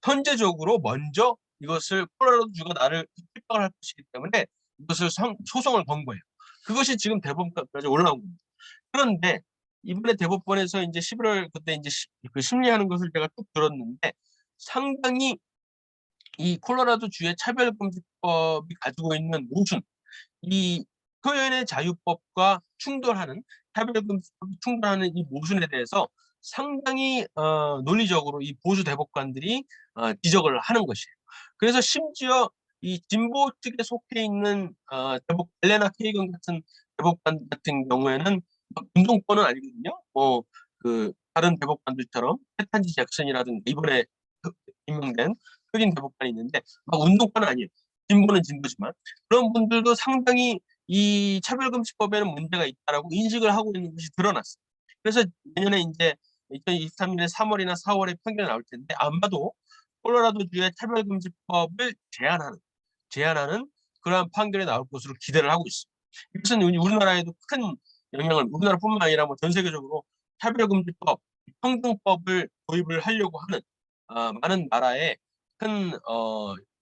선제적으로 먼저 이것을 콜로라도 주가 나를 핍박을 할 것이기 때문에 이것을 소송을 건 거예요. 그것이 지금 대법원까지 올라온 겁니다. 그런데 이번에 대법원에서 이제 11월 그때 이제 그 심리하는 것을 제가 쭉 들었는데 상당히 이 콜로라도 주의 차별금지법이 가지고 있는 모순, 이 표현의 자유법과 차별금지법이 충돌하는 이 모순에 대해서 상당히 논리적으로 이 보수 대법관들이 지적을 하는 것이에요. 그래서 심지어 이 진보 측에 속해 있는 엘레나 케이건 같은 대법관 같은 경우에는 운동권은 아니거든요. 다른 대법관들처럼 패탄지 잭슨이라든가 이번에 임명된 흑인 대법관이 있는데 막 운동권은 아니에요. 진보는 진보지만 그런 분들도 상당히 이 차별금지법에는 문제가 있다라고 인식을 하고 있는 것이 드러났어요. 그래서 내년에 이제 2023년에 3월이나 4월에 판결이 나올 텐데 아마도 콜로라도주의 차별금지법을 제한하는 그러한 판결이 나올 것으로 기대를 하고 있습니다. 이것은 우리나라에도 큰 영향을 우리나라뿐만 아니라 뭐 전 세계적으로 차별금지법, 평등법을 도입을 하려고 하는 많은 나라에 큰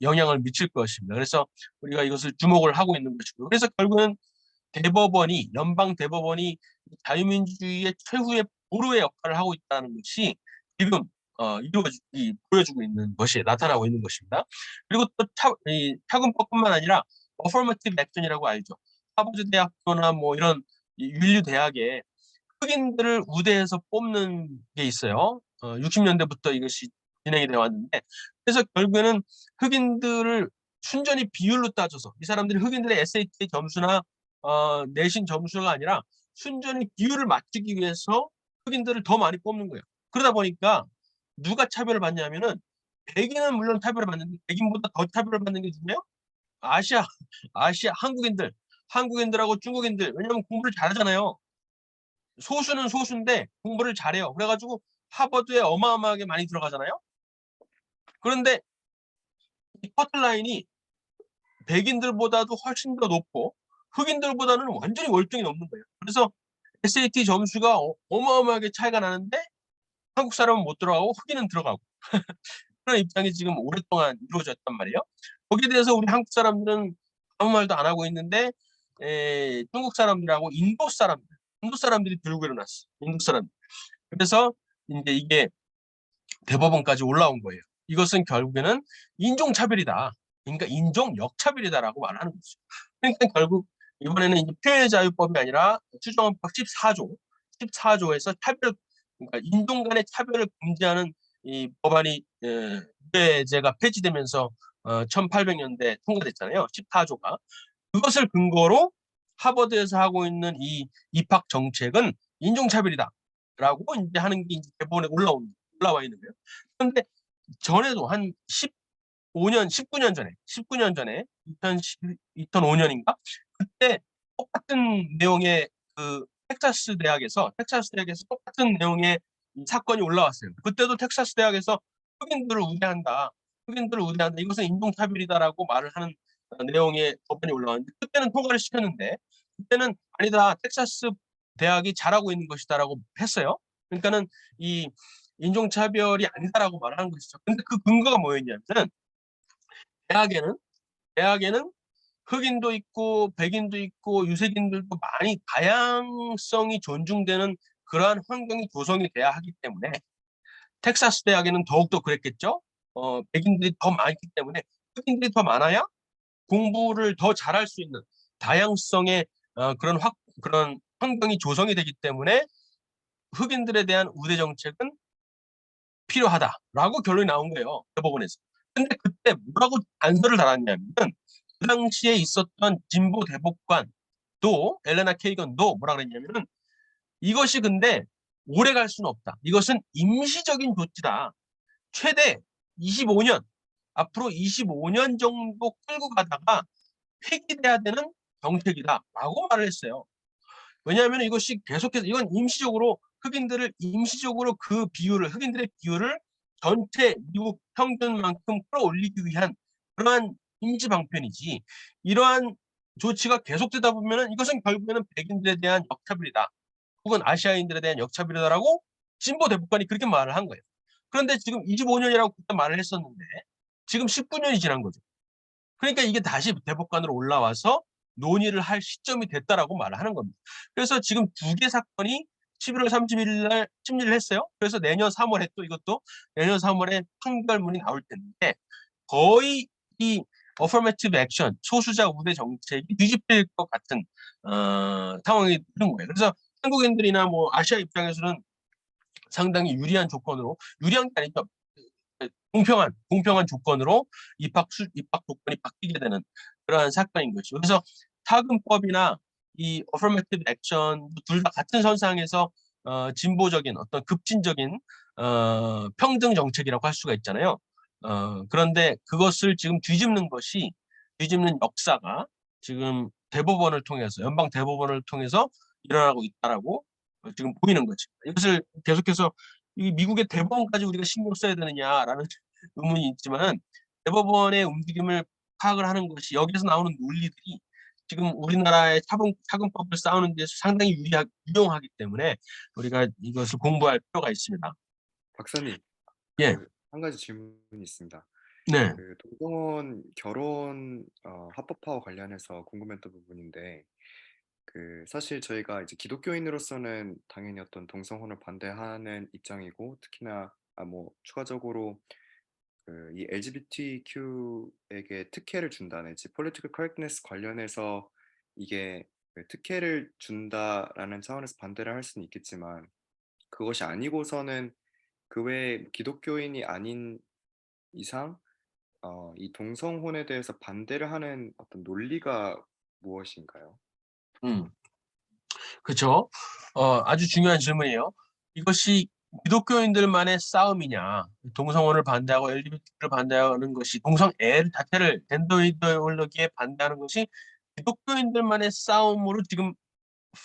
영향을 미칠 것입니다. 그래서 우리가 이것을 주목을 하고 있는 것이고요. 그래서 결국은 연방 대법원이 자유민주주의의 최후의 보루의 역할을 하고 있다는 것이 지금 보여주고 있는 것이 나타나고 있는 것입니다. 그리고 또 차근법뿐만 아니라 어퍼머티브 액션이라고 알죠. 하버드 대학교나 뭐 이런 윤리 대학에 흑인들을 우대해서 뽑는 게 있어요. 60년대부터 이것이 진행이 되어 왔는데 그래서 결국에는 흑인들을 순전히 비율로 따져서 이 사람들이 흑인들의 SAT 점수나 내신 점수가 아니라 순전히 비율을 맞추기 위해서 흑인들을 더 많이 뽑는 거예요. 그러다 보니까 누가 차별을 받냐면은 백인은 물론 차별을 받는데 백인보다 더 차별을 받는 게 누구예요? 아시아 한국인들하고 중국인들. 왜냐면 공부를 잘하잖아요. 소수는 소수인데 공부를 잘해요. 그래가지고 하버드에 어마어마하게 많이 들어가잖아요. 그런데 이 커트라인이 백인들보다도 훨씬 더 높고 흑인들보다는 완전히 월등히 높는 거예요. 그래서 SAT 점수가 어마어마하게 차이가 나는데 한국 사람은 못 들어가고 흑인은 들어가고 그런 입장이 지금 오랫동안 이루어졌단 말이에요. 거기에 대해서 우리 한국 사람들은 아무 말도 안 하고 있는데 중국 사람들하고 인도 사람들이 들고 일어났어. 인도 사람들. 그래서 이제 이게 대법원까지 올라온 거예요. 이것은 결국에는 인종차별이다. 그러니까 인종 역차별이다라고 말하는 거죠. 그러니까 결국 이번에는 이제 표현의 자유법이 아니라 추정헌법 14조에서 차별, 그러니까 인종 간의 차별을 금지하는 이 법안이 유해제가 폐지되면서 1800년대 통과됐잖아요. 14조가. 그것을 근거로 하버드에서 하고 있는 이 입학 정책은 인종차별이다라고 이제 하는 게 이제 대법원에 올라와 있는 거예요. 그런데 전에도 한 19년 전에 2005년인가 그때 똑같은 내용의 그 텍사스 대학에서 똑같은 내용의 이 사건이 올라왔어요. 그때도 텍사스 대학에서 흑인들을 우대한다. 이것은 인종차별이다라고 말을 하는 내용의 법안이 올라왔는데 그때는 통과를 시켰는데 그때는 아니다. 텍사스 대학이 잘하고 있는 것이다라고 했어요. 그러니까는 이 인종차별이 아니다라고 말하는 것이죠. 근데 그 근거가 뭐였냐면 대학에는 흑인도 있고 백인도 있고 유색인들도 많이 다양성이 존중되는 그러한 환경이 조성이 돼야 하기 때문에 텍사스 대학에는 더욱더 그랬겠죠. 백인들이 더 많기 때문에 흑인들이 더 많아야 공부를 더 잘할 수 있는 다양성의 그런 환경이 조성이 되기 때문에 흑인들에 대한 우대 정책은 필요하다라고 결론이 나온 거예요. 대법원에서. 근데 그때 뭐라고 단서를 달았냐면 그 당시에 있었던 진보 대법관도 엘레나 케이건도 뭐라 그랬냐면은 이것이 근데 오래 갈 수는 없다. 이것은 임시적인 조치다. 최대 25년, 앞으로 25년 정도 끌고 가다가 폐기돼야 되는 정책이다라고 말을 했어요. 왜냐하면 이것이 계속해서 이건 임시적으로 흑인들의 비율을 전체 미국 평균만큼 끌어올리기 위한 그러한 임시 방편이지 이러한 조치가 계속되다 보면은 이것은 결국에는 백인들에 대한 역차별이다. 혹은 아시아인들에 대한 역차별이다라고 진보 대법관이 그렇게 말을 한 거예요. 그런데 지금 25년이라고 그때 말을 했었는데 지금 19년이 지난 거죠. 그러니까 이게 다시 대법관으로 올라와서 논의를 할 시점이 됐다라고 말을 하는 겁니다. 그래서 지금 두 개 사건이 11월 31일 날 심리를 했어요. 그래서 내년 3월에 또 이것도 내년 3월에 판결문이 나올 텐데 거의 이 어퍼메티브 액션, 소수자 우대 정책이 뒤집힐 것 같은 상황이 되는 거예요. 그래서 한국인들이나 뭐 아시아 입장에서는 상당히 유리한 게 아니죠. 공평한 조건으로 입학 조건이 바뀌게 되는 그러한 사건인 것이죠. 그래서 사금법이나 이 어퍼메티브 액션 둘 다 같은 선상에서 진보적인 어떤 급진적인 평등 정책이라고 할 수가 있잖아요. 그런데 그것을 지금 뒤집는 역사가 지금 연방 대법원을 통해서 일어나고 있다라고 지금 보이는 거죠. 이것을 계속해서 이 미국의 대법원까지 우리가 신경 써야 되느냐라는 의문이 있지만 대법원의 움직임을 파악을 하는 것이 여기서 나오는 논리들이 지금 우리나라의 차근법을 싸우는 데서 상당히 유용하기 때문에 우리가 이것을 공부할 필요가 있습니다. 박사님, 예. 한 가지 질문이 있습니다. 네. 그 동성혼 결혼 합법화와 관련해서 궁금했던 부분인데, 사실 저희가 이제 기독교인으로서는 당연히 어떤 동성혼을 반대하는 입장이고, 특히나 뭐 추가적으로 이 LGBTQ에게 특혜를 준다 내지 political correctness 관련해서 이게 특혜를 준다라는 차원에서 반대를 할 수는 있겠지만 그것이 아니고서는 그 외에 기독교인이 아닌 이상 이 동성혼에 대해서 반대를 하는 어떤 논리가 무엇인가요? 그렇죠. 아주 중요한 질문이에요. 이것이 기독교인들만의 싸움이냐, 동성혼을 반대하고 LGBT를 반대하는 것이 동성애 자체를 젠더 이데올로기에 반대하는 것이 기독교인들만의 싸움으로 지금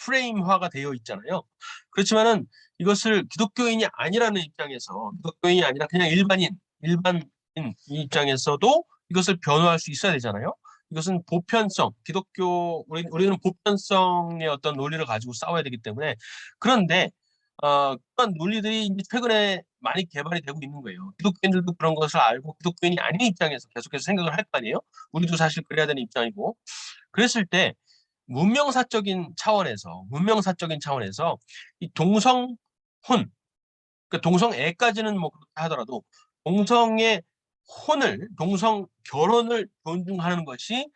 프레임화가 되어 있잖아요. 그렇지만은 이것을 기독교인이 아니라는 입장에서 기독교인이 아니라 그냥 일반인 입장에서도 이것을 변호할 수 있어야 되잖아요. 이것은 보편성, 우리는 보편성의 어떤 논리를 가지고 싸워야 되기 때문에. 그런데 그런 논리들이 이제 최근에 많이 개발이 되고 있는 거예요. 기독교인들도 그런 것을 알고 기독교인이 아닌 입장에서 계속해서 생각을 할 거 아니에요. 우리도 사실 그래야 되는 입장이고. 그랬을 때 문명사적인 차원에서 이 동성혼, 그러니까 동성애까지는 뭐 그렇게 하더라도 동성 결혼을 존중하는 것이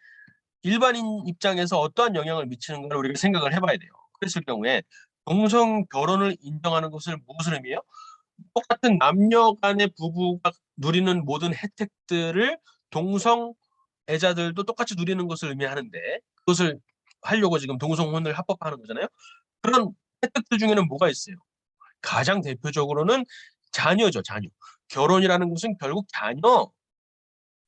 일반인 입장에서 어떠한 영향을 미치는가를 우리가 생각을 해봐야 돼요. 그랬을 경우에 동성 결혼을 인정하는 것을 무엇을 의미해요? 똑같은 남녀 간의 부부가 누리는 모든 혜택들을 동성애자들도 똑같이 누리는 것을 의미하는데, 그것을 하려고 지금 동성혼을 합법화하는 거잖아요. 그런 혜택들 중에는 뭐가 있어요? 가장 대표적으로는 자녀죠, 자녀. 결혼이라는 것은 결국 자녀,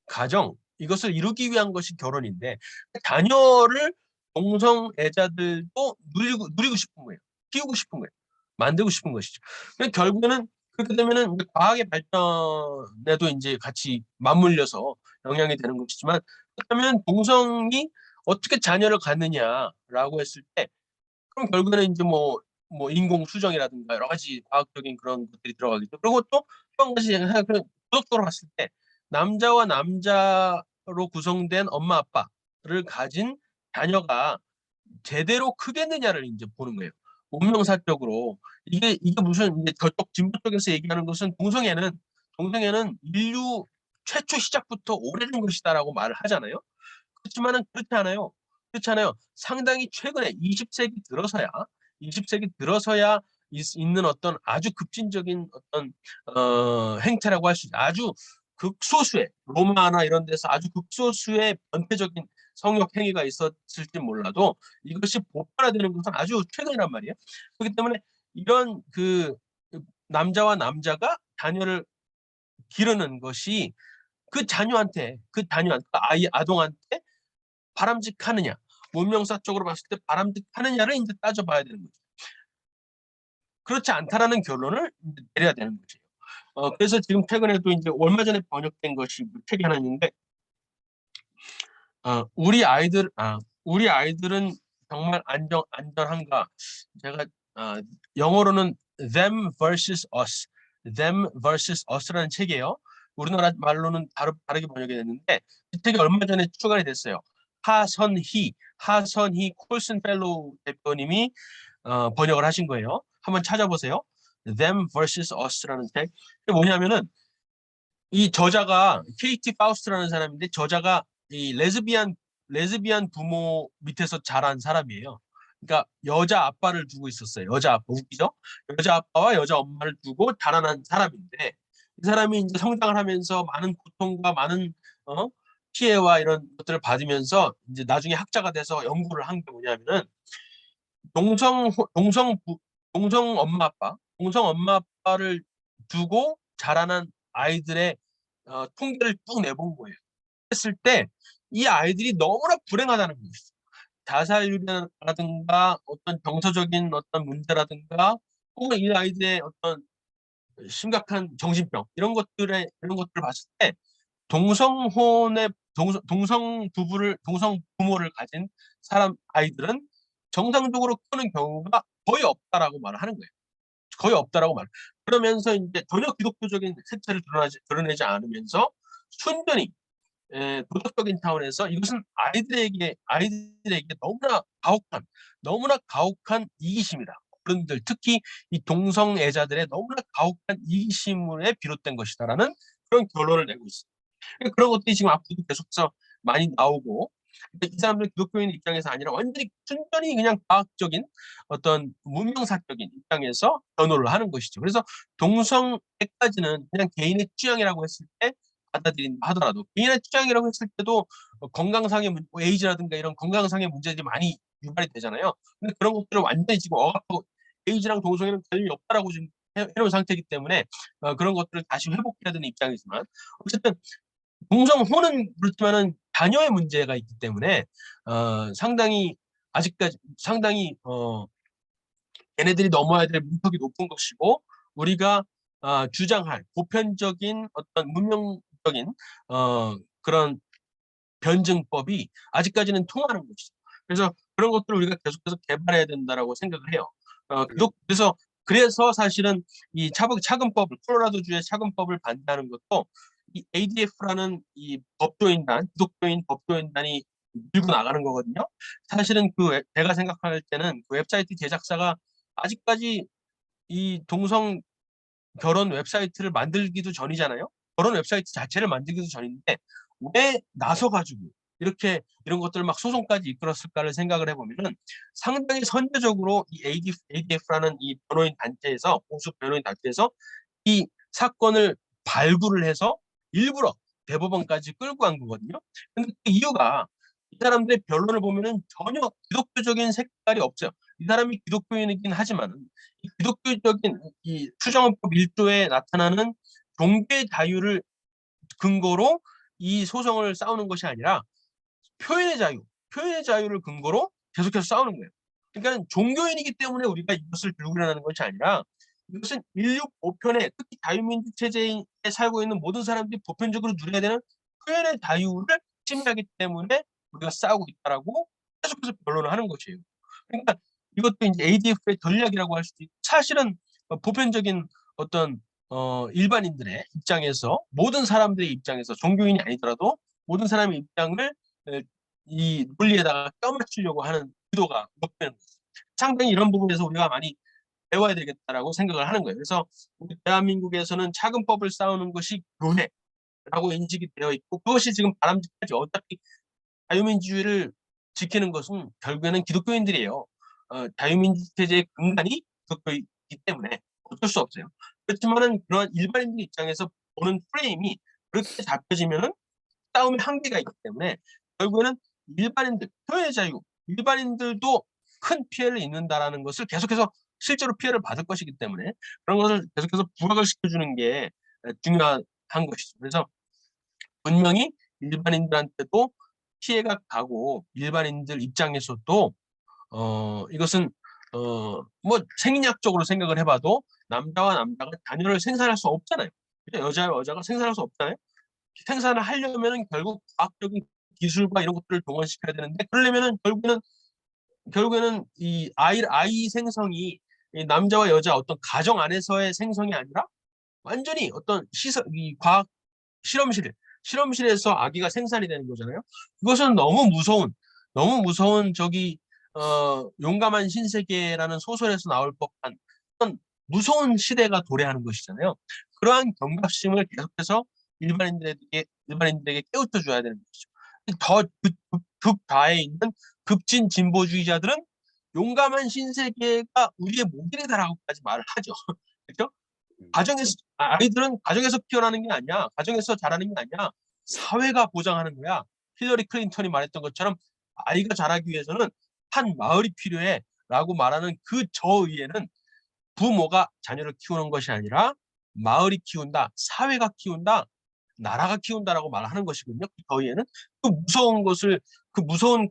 가정, 이것을 이루기 위한 것이 결혼인데, 자녀를 동성애자들도 누리고 싶은 거예요. 키우고 싶은 거예요. 만들고 싶은 것이죠. 그러니까 결국에는 그렇게 되면은 이제 과학의 발전에도 이제 같이 맞물려서 영향이 되는 것이지만, 그렇다면 동성이 어떻게 자녀를 갖느냐라고 했을 때, 그럼 결국에는 이제 뭐 인공 수정이라든가 여러 가지 과학적인 그런 것들이 들어가겠죠. 그리고 또 한 가지 도덕적으로 봤을 때 남자와 남자로 구성된 엄마 아빠를 가진 자녀가 제대로 크겠느냐를 이제 보는 거예요. 운명사적으로 이게 무슨 이제 저쪽 진보 쪽에서 얘기하는 것은 동성애는 인류 최초 시작부터 오래된 것이다라고 말을 하잖아요. 그렇지만은 그렇지 않아요. 그렇지 않아요. 상당히 최근에 20세기 들어서야 있는 어떤 아주 급진적인 어떤 행태라고 할 수 있어요. 아주 극소수의 로마나 이런 데서 아주 극소수의 변태적인 성욕 행위가 있었을지 몰라도 이것이 보편화되는 것은 아주 최근이란 말이에요. 그렇기 때문에 이런 남자와 남자가 자녀를 기르는 것이 그 아동한테 바람직하느냐, 문명사적으로 봤을 때 바람직하느냐를 이제 따져봐야 되는 거죠. 그렇지 않다라는 결론을 이제 내려야 되는 거죠. 그래서 지금 최근에도 이제 얼마 전에 번역된 것이 책이 하나 있는데, 우리 아이들은 정말 안전한가? 제가 영어로는 Them vs. Us라는 책이에요. 우리나라 말로는 다르게 번역이 됐는데, 이 책이 얼마 전에 출간이 됐어요. 하선희 콜슨 펠로우 대표님이 번역을 하신 거예요. 한번 찾아보세요. Them vs. Us라는 책. 이게 뭐냐면은 이 저자가 케이티 파우스트라는 사람인데, 저자가 이 레즈비안 부모 밑에서 자란 사람이에요. 그러니까 여자 아빠를 두고 있었어요. 여자 아빠, 웃기죠? 여자 아빠와 여자 엄마를 두고 자라난 사람인데, 이 사람이 이제 성장을 하면서 많은 고통과 많은 피해와 이런 것들을 받으면서 이제 나중에 학자가 돼서 연구를 한 게 뭐냐면은 동성 엄마 아빠를 두고 자라난 아이들의 통계를 쭉 내본 거예요. 했을 때 이 아이들이 너무나 불행하다는 거예요. 자살률이라든가 어떤 정서적인 어떤 문제라든가, 혹은 이 아이들의 어떤 심각한 정신병, 이런 것들을 봤을 때 동성 부모를 가진 아이들은 정상적으로 크는 경우가 거의 없다라고 말을 하는 거예요. 거의 없다라고 말. 그러면서 이제 전혀 기독교적인 색채를 드러내지 않으면서 순전히 도덕적인 차원에서 이것은 아이들에게 너무나 가혹한 이기심이다. 어른들, 특히 이 동성애자들의 너무나 가혹한 이기심에 비롯된 것이다라는 그런 결론을 내고 있습니다. 그런 것들이 지금 앞으로 계속해서 많이 나오고, 이 사람들 기독교인 입장에서 아니라 완전히 순전히 그냥 과학적인 어떤 문명사적인 입장에서 변호를 하는 것이죠. 그래서 동성애까지는 그냥 개인의 취향이라고 했을 때 받아들인다 하더라도, 개인의 취향이라고 했을 때도 건강상의 에이즈라든가 이런 건강상의 문제들이 많이 유발이 되잖아요. 근데 그런 것들을 완전히 지금 억압하고 에이즈랑 동성애는 관련이 없다라고 지금 해놓은 상태이기 때문에 그런 것들을 다시 회복해야 되는 입장이지만, 어쨌든 동성혼은 그렇지만은 자녀의 문제가 있기 때문에 아직까지 상당히 얘네들이 넘어야 될 문턱이 높은 것이고, 우리가 주장할 보편적인 어떤 문명적인 그런 변증법이 아직까지는 통하는 것이죠. 그래서 그런 것들을 우리가 계속해서 개발해야 된다라고 생각을 해요. 그래서 사실은 이 차근법을 콜로라도주의 차근법을 반대하는 것도 이 ADF라는 이 법조인단, 기독교인 법조인단이 밀고 나가는 거거든요. 사실은 제가 생각할 때는 그 웹사이트 제작사가 아직까지 이 동성 결혼 웹사이트를 만들기도 전이잖아요. 결혼 웹사이트 자체를 만들기도 전인데 왜 나서가지고 이렇게 이런 것들을 막 소송까지 이끌었을까를 생각을 해보면은 상당히 선제적으로 이 ADF라는 이 변호인 단체에서 보수 변호인 단체에서 이 사건을 발굴을 해서 일부러 대법원까지 끌고 간 거거든요. 근데 그 이유가 이 사람들의 변론을 보면은 전혀 기독교적인 색깔이 없어요. 이 사람이 기독교인이긴 하지만 이 기독교적인 이 수정헌법 1조에 나타나는 종교의 자유를 근거로 이 소송을 싸우는 것이 아니라 표현의 자유를 근거로 계속해서 싸우는 거예요. 그러니까 종교인이기 때문에 우리가 이것을 들고 일어나는 것이 아니라 이것은 인류 보편에 특히 자유민주 체제에 살고 있는 모든 사람들이 보편적으로 누려야 되는 표현의 자유를 침해하기 때문에 우리가 싸우고 있다라고 계속해서 변론을 하는 것이에요. 그러니까 이것도 이제 ADF의 전략이라고 할 수도 있고 사실은 보편적인 어떤 일반인들의 입장에서 모든 사람들의 입장에서 종교인이 아니더라도 모든 사람의 입장을 이 논리에다가 껴맞추려고 하는 의도가 높다는 거죠. 상당히 이런 부분에서 우리가 많이 배워야 되겠다라고 생각을 하는 거예요. 그래서 우리 대한민국에서는 차근법을 싸우는 것이 교회라고 인식이 되어 있고 그것이 지금 바람직하지. 어차피 자유민주주의를 지키는 것은 결국에는 기독교인들이에요. 자유민주 체제의 근간이 기독교이기 때문에 어쩔 수 없어요. 그렇지만은 그런 일반인들 입장에서 보는 프레임이 그렇게 잡혀지면은 싸움의 한계가 있기 때문에 결국에는 일반인들, 표현의 자유, 일반인들도 큰 피해를 입는다라는 것을 계속해서 실제로 피해를 받을 것이기 때문에 그런 것을 계속해서 부각을 시켜주는 게 중요한 것이죠. 그래서 분명히 일반인들한테도 피해가 가고 일반인들 입장에서도 이것은 뭐 생리학적으로 생각을 해봐도 남자와 남자가 자녀를 생산할 수 없잖아요. 여자와 여자가 생산할 수 없잖아요. 생산을 하려면은 결국 과학적인 기술과 이런 것들을 동원시켜야 되는데 그러려면은 결국에는 이 아이 생성이 이 남자와 여자 어떤 가정 안에서의 생성이 아니라 완전히 어떤 이 과학 실험실에서 아기가 생산이 되는 거잖아요. 그것은 너무 무서운 용감한 신세계라는 소설에서 나올 법한 어떤 무서운 시대가 도래하는 것이잖아요. 그러한 경각심을 계속해서 일반인들에게 깨우쳐 줘야 되는 것이죠. 더 극좌에 있는 급진 진보주의자들은 용감한 신세계가 우리의 목이다라고까지 말을 하죠. 그렇죠? 아이들은 가정에서 피어나는 게 아니야. 가정에서 자라는 게 아니야. 사회가 보장하는 거야. 힐러리 클린턴이 말했던 것처럼 아이가 자라기 위해서는 한 마을이 필요해 라고 말하는 그 저의에는 부모가 자녀를 키우는 것이 아니라 마을이 키운다, 사회가 키운다, 나라가 키운다라고 말하는 것이거든요. 그 저의에는 그 무서운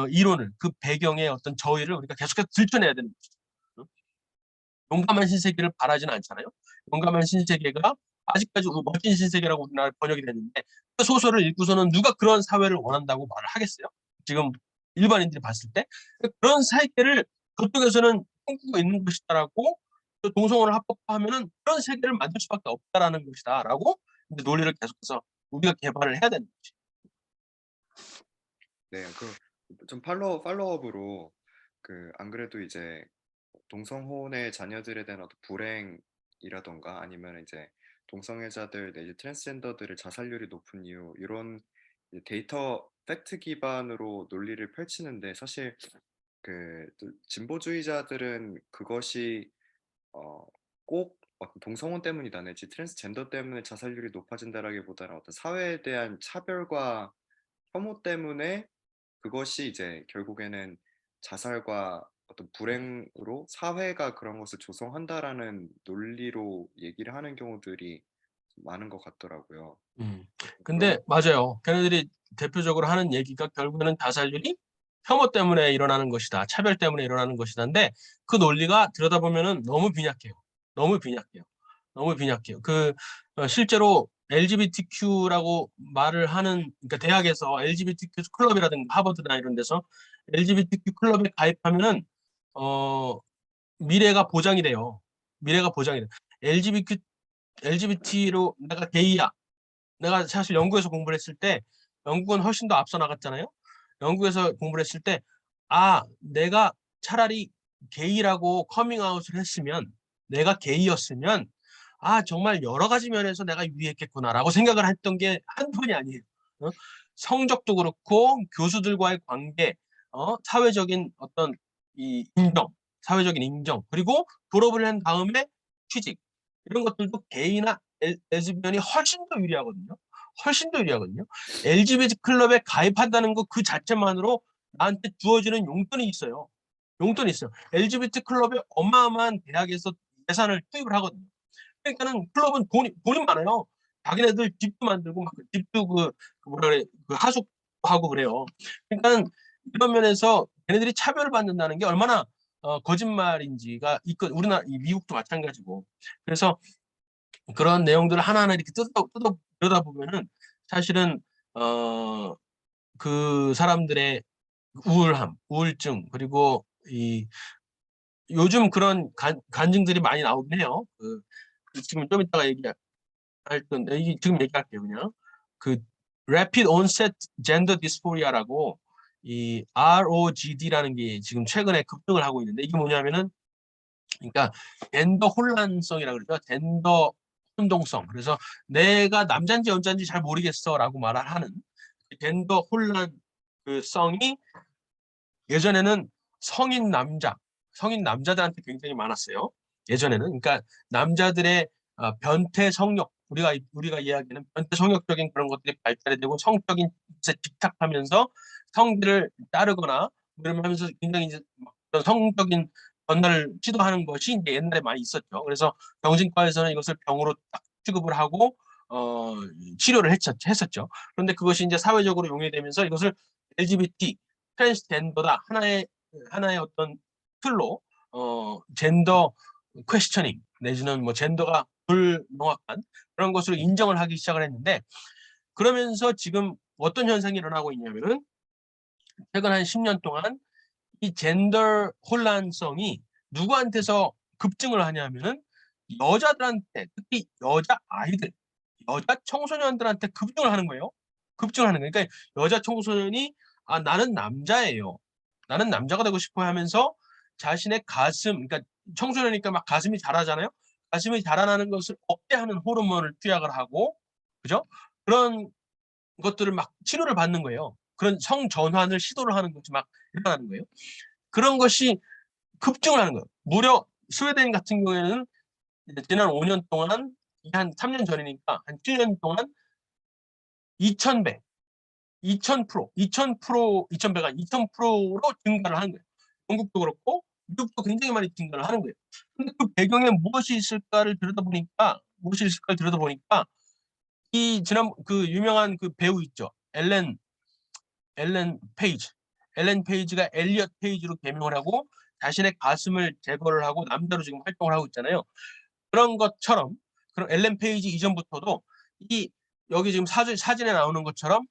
이론을, 그 배경의 어떤 저의를 우리가 계속해서 들춰내야 되는 것이죠. 용감한 신세계를 바라지는 않잖아요. 용감한 신세계가 아직까지 멋진 신세계라고 우리나라 번역이 됐는데 그 소설을 읽고서는 누가 그런 사회를 원한다고 말을 하겠어요? 지금 일반인들이 봤을 때 그런 세계를 그쪽에서는 꿈꾸고 있는 것이다라고 동성혼을 합법화하면은 그런 세계를 만들 수밖에 없다라는 것이다라고 이제 논리를 계속해서 우리가 개발을 해야 되는 거지. 네, 좀 팔로업으로 안 그래도 이제 동성혼의 자녀들에 대한 어떤 불행이라던가 아니면 이제 동성애자들 내지 트랜스젠더들의 자살률이 높은 이유 이런 이제 데이터 팩트 기반으로 논리를 펼치는데 사실 또 진보주의자들은 그것이 꼭 어떤 동성혼 때문이다 내지 트랜스젠더 때문에 자살률이 높아진다라기보다는 어떤 사회에 대한 차별과 혐오 때문에 그것이 이제 결국에는 자살과 어떤 불행으로 사회가 그런 것을 조성한다라는 논리로 얘기를 하는 경우들이 많은 것 같더라고요. 근데 맞아요. 걔네들이 대표적으로 하는 얘기가 결국에는 자살률이 혐오 때문에 일어나는 것이다. 차별 때문에 일어나는 것이다인데 그 논리가 들여다보면은 너무 빈약해요. 너무 빈약해요. 실제로 LGBTQ라고 말을 하는, 그러니까 대학에서 LGBTQ 클럽이라든가 하버드나 이런 데서 LGBTQ 클럽에 가입하면은 미래가 보장이 돼요. 미래가 보장이 돼. LGBT로 내가 게이야. 내가 사실 영국에서 공부를 했을 때 영국은 훨씬 더 앞서 나갔잖아요. 영국에서 공부를 했을 때 내가 차라리 게이라고 커밍아웃을 했으면, 내가 게이였으면 정말 여러 가지 면에서 내가 유리했겠구나라고 생각을 했던 게 한번이 아니에요. 성적도 그렇고 교수들과의 관계, 사회적인 어떤 이 인정, 사회적인 인정, 그리고 졸업을 한 다음에 취직, 이런 것들도 게이나 레즈비언이 훨씬 더 유리하거든요. 훨씬 더 유리하거든요. LGBT 클럽에 가입한다는 것 그 자체만으로 나한테 주어지는 용돈이 있어요. 용돈이 있어요. LGBT 클럽에 어마어마한 대학에서 예산을 투입을 하거든요. 그러니까는 클럽은 돈이 많아요. 자기네들 집도 만들고 막 집도 뭐라 그래, 하숙하고 그래요. 그러니까 이런 면에서 걔네들이 차별을 받는다는 게 얼마나 거짓말인지가 있고, 우리나라 미국도 마찬가지고. 그래서 그런 내용들을 하나하나 이렇게 들여다보면은 사실은 그 사람들의 우울함, 우울증, 그리고 요즘 그런 간증들이 많이 나오긴 해요. 지금 좀 이따가 얘기할 건데, 지금 얘기할게요, 그냥. Rapid Onset Gender Dysphoria라고 이 ROGD라는 게 지금 최근에 급등을 하고 있는데, 이게 뭐냐면은, 그러니까 젠더 혼란성이라고 그러죠. 젠더 혼동성. 그래서 내가 남자인지 여자인지 잘 모르겠어라고 말을 하는 젠더 혼란 성이 예전에는 성인 남자들한테 굉장히 많았어요. 예전에는. 그러니까 남자들의 변태 성욕, 우리가 이야기하는 변태 성욕적인 그런 것들이 발달이 되고 성적인 것에 집착하면서 성질을 따르거나 이러면서 굉장히 이제 어떤 성적인 변화를 시도하는 것이 이제 옛날에 많이 있었죠. 그래서 정신과에서는 이것을 병으로 딱 취급을 하고 치료를 했었죠. 그런데 그것이 이제 사회적으로 용이되면서 이것을 LGBT 트랜스젠더다 하나의 어떤 틀로 젠더 퀘스처닝 내지는 뭐 젠더가 불명확한 그런 것으로 인정을 하기 시작을 했는데, 그러면서 지금 어떤 현상이 일어나고 있냐면은 최근 한 10년 동안 이 젠더 혼란성이 누구한테서 급증을 하냐면은 여자들한테, 특히 여자 아이들, 여자 청소년들한테 급증을 하는 거예요. 급증을 하는 거예요. 그러니까 여자 청소년이 나는 남자예요. 나는 남자가 되고 싶어 하면서 자신의 가슴, 그러니까 청소년이니까 막 가슴이 자라잖아요. 가슴이 자라나는 것을 억제하는 호르몬을 투약을 하고, 그죠? 그런 것들을 막 치료를 받는 거예요. 그런 성전환을 시도를 하는 것이 막 일어나는 거예요. 그런 것이 급증을 하는 거예요. 무려 스웨덴 같은 경우에는 지난 5년 동안, 한 3년 전이니까 한 7년 동안 2000배, 2000%, 2000배가 2000%로 증가를 하는 거예요. 영국도 그렇고 미국도 굉장히 많이 증가를 하는 거예요. 근데 그 배경에 무엇이 있을까를 들여다보니까 이 지난 그 유명한 그 배우 있죠. 엘렌 페이지. 엘렌 페이지가 엘리엇 페이지로 개명을 하고 자신의 가슴을 제거를 하고 남자로 지금 활동을 하고 있잖아요. 그런 것처럼, 그런 엘렌 페이지 이전부터도 여기 지금 사진에 나오는 것처럼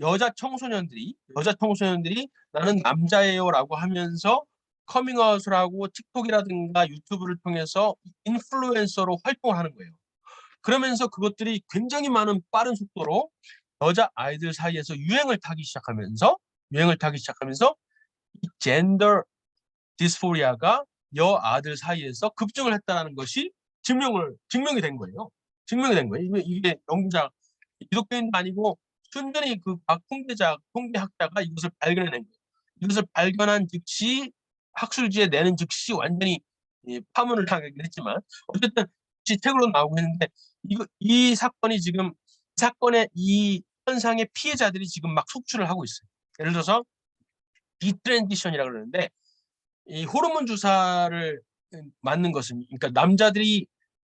여자 청소년들이 나는 남자예요라고 하면서 커밍아웃을 하고 틱톡이라든가 유튜브를 통해서 인플루엔서로 활동을 하는 거예요. 그러면서 그것들이 굉장히 많은 빠른 속도로 여자 아이들 사이에서 유행을 타기 시작하면서 이 젠더 디스포리아가 여아들 사이에서 급증을 했다는 것이 증명이 된 거예요. 이게 연구자, 기독교인도 아니고 순전히 그 통계학자가 이것을 발견해낸 거예요. 이것을 발견한 즉시 학술지에 내는 즉시 완전히 파문을 타긴 했지만 어쨌든 책으로 나오고 있는데, 이 사건의 이 현상의 피해자들이 지금 막 속출을 하고 있어요. 예를 들어서 디트랜지션이라고 그러는데, 이 호르몬 주사를 맞는 것은, 그러니까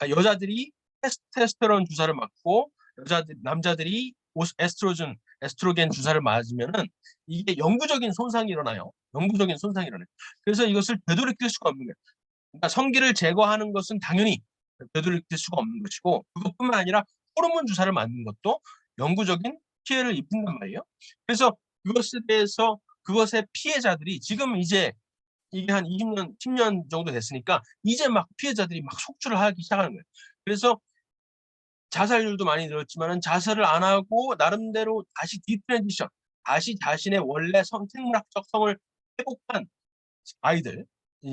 여자들이 테스토스테론 주사를 맞고 남자들이 에스트로겐 주사를 맞으면은 이게 영구적인 손상이 일어나요. 그래서 이것을 되돌이킬 수가 없는 거예요. 그러니까 성기를 제거하는 것은 당연히 되돌릴 수가 없는 것이고 그것뿐만 아니라 호르몬 주사를 맞는 것도 영구적인 피해를 입힌단 말이에요. 그래서 그것에 대해서 그것의 피해자들이 지금 이제 이게 한 20년, 10년 정도 됐으니까 이제 막 피해자들이 막 속출을 하기 시작하는 거예요. 그래서 자살률도 많이 늘었지만은 자살을 안 하고 나름대로 다시 디트랜지션, 다시 자신의 원래 생물학적 성을 회복한 아이들,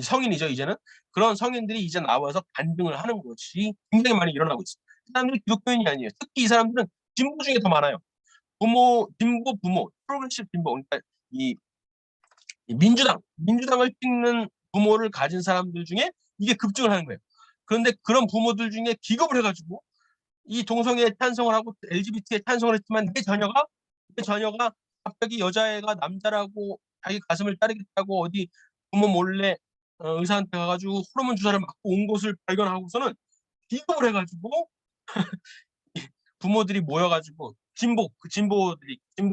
성인이죠 이제는. 그런 성인들이 이제 나와서 간증을 하는 것이 굉장히 많이 일어나고 있어요. 이 사람들이 기독교인이 아니에요. 특히 이 사람들은 진보 중에 더 많아요. 진보 부모, 프로그레시브 진보, 그러니까 이 민주당을 찍는 부모를 가진 사람들 중에 이게 급증을 하는 거예요. 그런데 그런 부모들 중에 기겁을 해가지고 이 동성애에 찬성을 하고 LGBT에 찬성을 했지만 내 자녀가 갑자기 여자애가 남자라고 자기 가슴을 자르겠다고 어디 부모 몰래 의사한테 가가지고 호르몬 주사를 맞고 온 것을 발견하고서는 기겁을 해가지고 부모들이 모여가지고 진보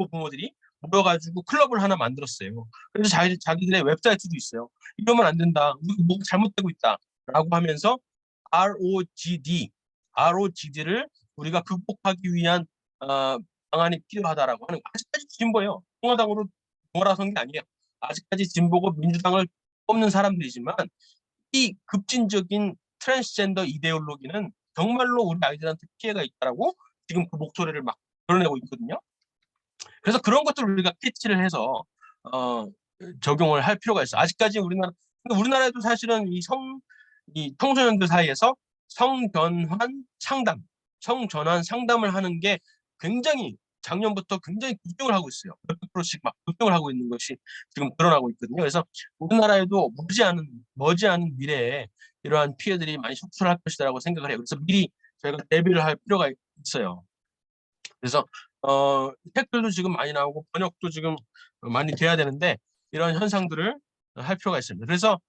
부모들이 모여가지고 클럽을 하나 만들었어요. 그래서 자기들의 웹사이트도 있어요. 이러면 안 된다. 뭐가 잘못되고 있다라고 하면서 ROGD를 우리가 극복하기 위한 방안이 필요하다라고 하는 거. 아직까지 진보예요. 공화당으로 돌아선 게 아니에요. 아직까지 진보고 민주당을 뽑는 사람들이지만 이 급진적인 트랜스젠더 이데올로기는 정말로 우리 아이들한테 피해가 있다라고 지금 그 목소리를 막 드러내고 있거든요. 그래서 그런 것들을 우리가 캐치를 해서 적용을 할 필요가 있어. 아직까지 우리나라에도 사실은 이 청소년들 사이에서 성전환 상담을 하는 게 굉장히 작년부터 굉장히 급증을 하고 있어요. 몇백 프로씩 막 급증을 하고 있는 것이 지금 드러나고 있거든요. 그래서 우리나라에도 머지않은 미래에 이러한 피해들이 많이 속출할 것이라고 생각을 해요. 그래서 미리 저희가 대비를 할 필요가 있어요. 그래서 책들도 지금 많이 나오고 번역도 지금 많이 돼야 되는데 이런 현상들을 할 필요가 있습니다. 그래서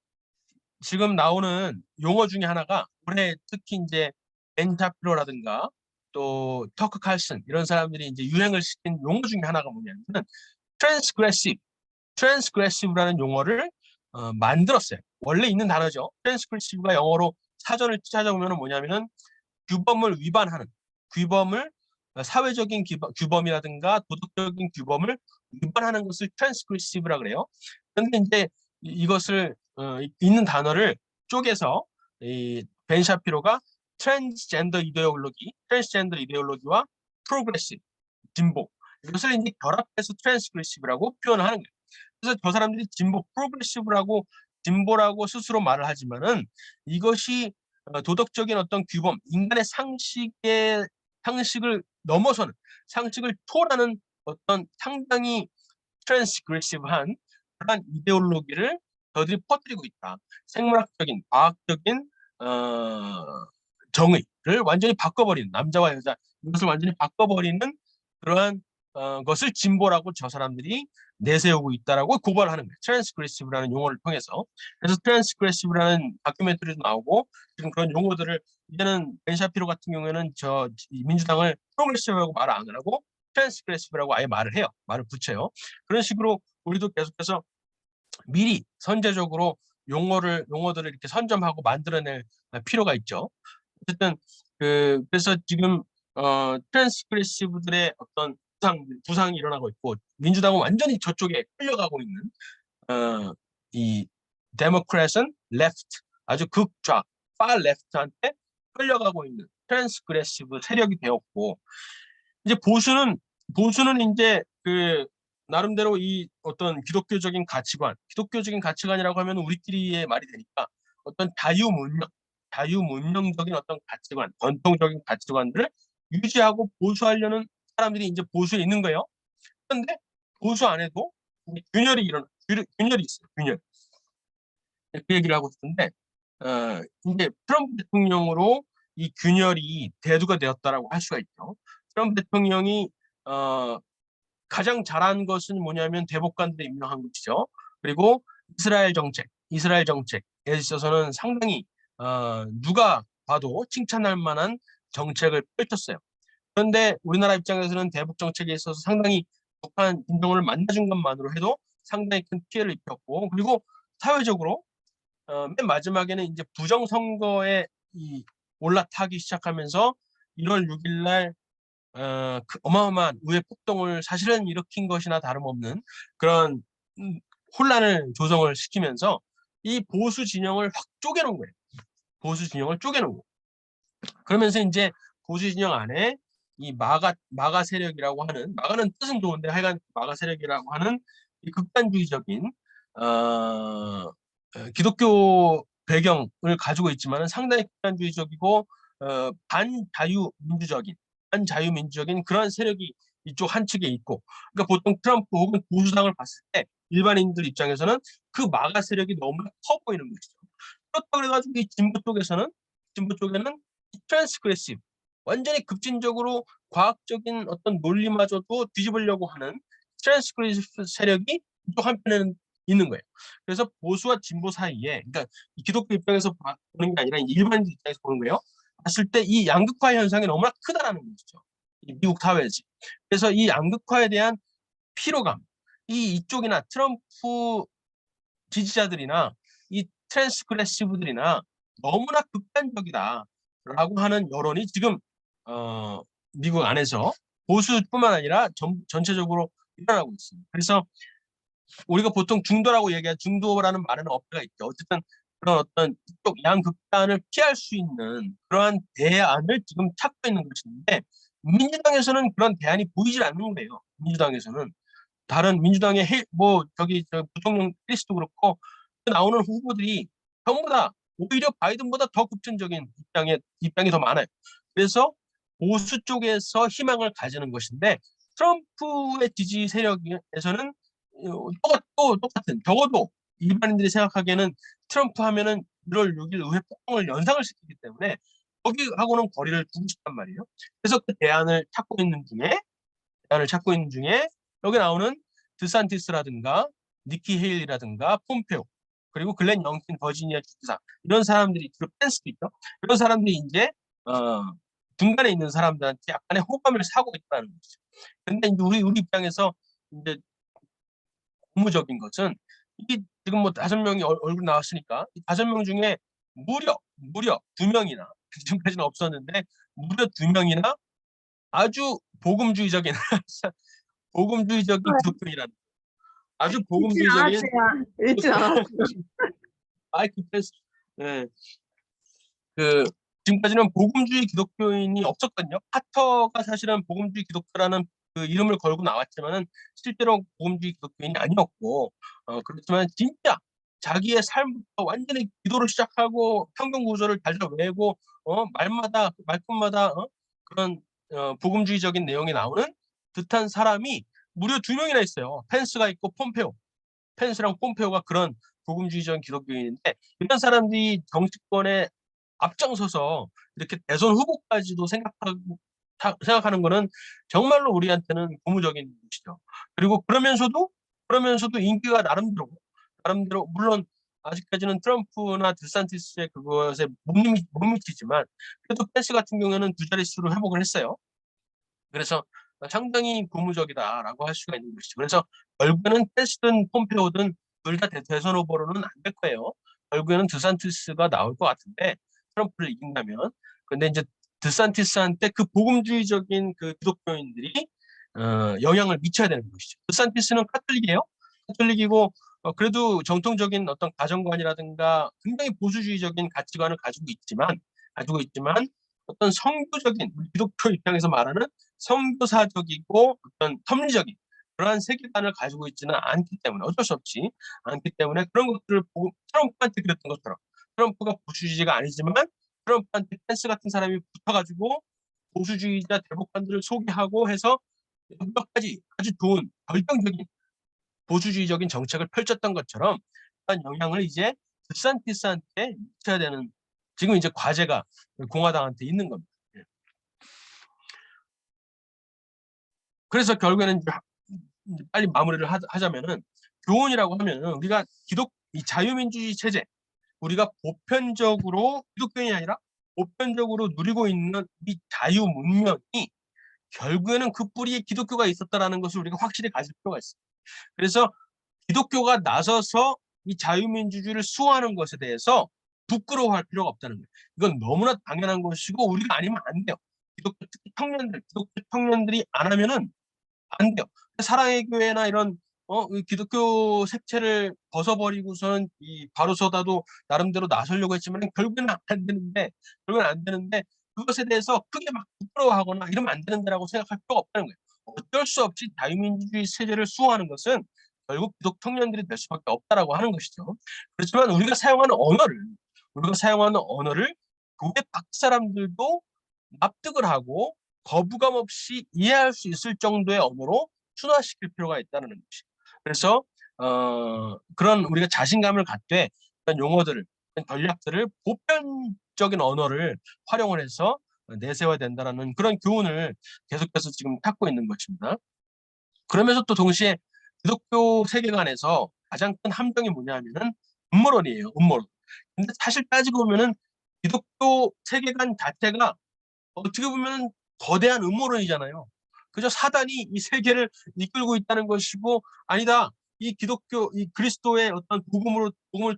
지금 나오는 용어 중에 하나가 올해 특히 이제 벤 샤피로라든가 또 터크 칼슨 이런 사람들이 이제 유행을 시킨 용어 중에 하나가 뭐냐면 트랜스그레시브라는 용어를 만들었어요. 원래 있는 단어죠. 트랜스그레시브가 영어로 사전을 찾아보면 뭐냐면은 사회적인 규범이라든가 도덕적인 규범을 위반하는 것을 트랜스그레시브라 그래요. 그런데 이제 이것을 있는 단어를 쪼개서 벤 샤피로가 트랜스젠더 이데올로기와 프로그레시브, 진보 이것을 이제 결합해서 트랜스그레시브라고 표현을 하는 거예요. 그래서 저 사람들이 프로그레시브라고 진보라고 스스로 말을 하지만은 이것이 도덕적인 어떤 규범, 인간의 상식을 넘어서는 상식을 초월하는 어떤 상당히 트랜스그레시브한 그런 이데올로기를 저들이 퍼뜨리고 있다. 생물학적인, 과학적인 정의를 완전히 바꿔버리는 남자와 여자 이것을 완전히 바꿔버리는 그러한 것을 진보라고 저 사람들이 내세우고 있다라고 고발을 하는 거예요. 트랜스그레시브라는 용어를 통해서. 그래서 트랜스그레시브라는 다큐멘터리도 나오고 지금 그런 용어들을 이제는 벤 샤피로 같은 경우에는 민주당을 프로그레시브라고 말을 안 하고 트랜스그레시브라고 아예 말을 해요. 말을 붙여요. 그런 식으로 우리도 계속해서 미리 선제적으로 용어들을 이렇게 선점하고 만들어낼 필요가 있죠. 어쨌든 그래서 지금 트랜스그레시브들의 어떤 부상이 일어나고 있고 민주당은 완전히 저쪽에 끌려가고 있는 이 데모크래트는 레프트 아주 극좌 far left한테 끌려가고 있는 트랜스그레시브 세력이 되었고 이제 보수는 이제 나름대로 이 어떤 기독교적인 가치관이라고 하면 우리끼리의 말이 되니까 어떤 자유문명적인 어떤 가치관, 전통적인 가치관들을 유지하고 보수하려는 사람들이 이제 보수에 있는 거예요. 그런데 보수 안에도 균열이 있어요. 균열. 그 얘기를 하고 싶은데 이제 트럼프 대통령으로 이 균열이 대두가 되었다라고 할 수가 있죠. 트럼프 대통령이 가장 잘한 것은 뭐냐면 대법관들을 임명한 것이죠. 그리고 이스라엘 정책에 있어서는 상당히 누가 봐도 칭찬할 만한 정책을 펼쳤어요. 그런데 우리나라 입장에서는 대북 정책에 있어서 상당히 북한 인정을 만나준 것만으로 해도 상당히 큰 피해를 입혔고 그리고 사회적으로 맨 마지막에는 이제 부정선거에 올라타기 시작하면서 1월 6일 날 그 어마어마한 의회 폭동을 사실은 일으킨 것이나 다름없는 그런 혼란을 조성을 시키면서 이 보수 진영을 확 쪼개놓은 거예요. 보수 진영을 쪼개놓은 거예요. 그러면서 이제 보수 진영 안에 이 마가 세력이라고 하는, 마가는 뜻은 좋은데 하여간 마가 세력이라고 하는 이 극단주의적인 기독교 배경을 가지고 있지만은 상당히 극단주의적이고 반자유민주적인 그런 세력이 이쪽 한 측에 있고, 그러니까 보통 트럼프 혹은 보수당을 봤을 때 일반인들 입장에서는 그 마가 세력이 너무나 커 보이는 것이죠. 그렇다고 그래가지고 이 진보 쪽에는 트랜스그레시브, 완전히 급진적으로 과학적인 어떤 논리마저도 뒤집으려고 하는 트랜스그레시브 세력이 이쪽 한편에는 있는 거예요. 그래서 보수와 진보 사이에, 그러니까 이 기독교 입장에서 보는 게 아니라 일반인들 입장에서 보는 거예요. 봤을 때 이 양극화 현상이 너무나 크다라는 것이죠. 이 미국 사회지. 그래서 이 양극화에 대한 피로감, 이쪽이나 트럼프 지지자들이나 이 트랜스그레시브들이나 너무나 극단적이다라고 하는 여론이 지금 미국 안에서 보수뿐만 아니라 전체적으로 일어나고 있습니다. 그래서 우리가 보통 중도라고 얘기하는, 중도라는 말에는 어폐가 있죠. 어쨌든 그런 어떤 이쪽 양극단을 피할 수 있는 그러한 대안을 지금 찾고 있는 것인데, 민주당에서는 그런 대안이 보이질 않는 거예요. 민주당에서는 다른 민주당의 저 부통령 해리스도 그렇고 나오는 후보들이 전부 다 오히려 바이든보다 더 급진적인 입장이 더 많아요. 그래서 보수 쪽에서 희망을 가지는 것인데, 트럼프의 지지 세력에서는 똑같은, 적어도 일반인들이 생각하기에는 트럼프 하면은 1월 6일 의회 폭동을 연상을 시키기 때문에 거기하고는 거리를 두고 싶단 말이에요. 그래서 그 대안을 찾고 있는 중에 여기 나오는 드산티스라든가 니키 헤일이라든가 폼페오, 그리고 글렌 영킨 버지니아 주지사, 이런 사람들이, 그리고 펜스도 있죠. 이런 사람들이 이제 중간에 있는 사람들한테 약간의 호감을 사고 있다는 거죠. 근데 이제 우리 입장에서 이제 고무적인 것은, 이게 지금 뭐 5명이 얼굴 나왔으니까 이 5명 중에 무려 2명이나, 지금까지는 없었는데 무려 2명이나 아주 복음주의적인 기독교인이라는, 아주 복음주의적인 읽진 않았어요. 마이크 펜스, 예, 그 지금까지는 복음주의 기독교인이 없었거든요. 카터가 사실은 복음주의 기독교라는 그 이름을 걸고 나왔지만은 실제로 복음주의 기독교인이 아니었고, 그렇지만 진짜 자기의 삶부터 완전히 기도를 시작하고 평경 구절을 달달 외우고 말끝마다 그런 복음주의적인 내용이 나오는 듯한 사람이 무려 2명이나 있어요. 펜스가 있고 펜스랑 폼페오가 그런 복음주의적인 기독교인인데, 이런 사람들이 정치권에 앞장서서 이렇게 대선 후보까지도 생각하는 거는 정말로 우리한테는 고무적인 것이죠. 그리고 그러면서도 인기가 나름대로 물론 아직까지는 트럼프나 드산티스의 그것에 못 미치지만, 그래도 펜스 같은 경우에는 2자릿수로 회복을 했어요. 그래서 상당히 고무적이다라고 할 수가 있는 것이죠. 그래서 결국에는 펜스든 폼페오든 둘 다 대선 후보로는 안 될 거예요. 결국에는 드산티스가 나올 것 같은데, 트럼프를 이긴다면. 근데 이제 드산티스한테 그 복음주의적인 그 기독교인들이 영향을 미쳐야 되는 것이죠. 드산티스는 카톨릭이고 그래도 정통적인 어떤 가정관이라든가 굉장히 보수주의적인 가치관을 가지고 있지만 어떤 성교적인, 우리 기독교 입장에서 말하는 성교사적이고 어떤 섭리적인 그러한 세계관을 가지고 있지는 않기 때문에, 어쩔 수 없이 않기 때문에, 그런 것들을 보고 트럼프한테 그랬던 것처럼, 트럼프가 보수주의자가 아니지만 트럼프한테 펜스 같은 사람이 붙어가지고 보수주의자 대법관들을 소개하고 해서 몇 가지 아주 좋은 결정적인 보수주의적인 정책을 펼쳤던 것처럼, 그런 영향을 이제 드산티스한테 미쳐야 되는, 지금 이제 과제가 공화당한테 있는 겁니다. 그래서 결국에는 이제 빨리 마무리를 하자면은, 교훈이라고 하면은 우리가 이 자유민주주의 체제, 우리가 보편적으로, 기독교인이 아니라 보편적으로 누리고 있는 이 자유 문명이 결국에는 그 뿌리에 기독교가 있었다라는 것을 우리가 확실히 가질 필요가 있습니다. 그래서 기독교가 나서서 이 자유민주주의를 수호하는 것에 대해서 부끄러워할 필요가 없다는 거예요. 이건 너무나 당연한 것이고 우리가 아니면 안 돼요. 기독교 청년들이 안 하면은 안 돼요. 사랑의 교회나 이런 이 기독교 색채를 벗어버리고서는 이 바로서다도 나름대로 나서려고 했지만 결국에는 안 되는데 그것에 대해서 크게 막 부끄러워하거나 이러면 안 되는데라고 생각할 필요가 없다는 거예요. 어쩔 수 없이 자유민주주의 체제를 수호하는 것은 결국 기독 청년들이 될 수밖에 없다라고 하는 것이죠. 그렇지만 우리가 사용하는 언어를 교회 밖 사람들도 납득을 하고 거부감 없이 이해할 수 있을 정도의 언어로 순화시킬 필요가 있다는 것이. 그래서 그런 우리가 자신감을 갖되 그런 용어들을, 그런 전략들을 보편적인 언어를 활용을 해서 내세워야 된다는 그런 교훈을 계속해서 지금 찾고 있는 것입니다. 그러면서 또 동시에 기독교 세계관에서 가장 큰 함정이 뭐냐 하면은 음모론이에요. 음모론. 근데 사실 따지고 보면은 기독교 세계관 자체가 어떻게 보면 거대한 음모론이잖아요. 그저 사단이 이 세계를 이끌고 있다는 것이고 아니다. 이 기독교, 이 그리스도의 어떤 복음을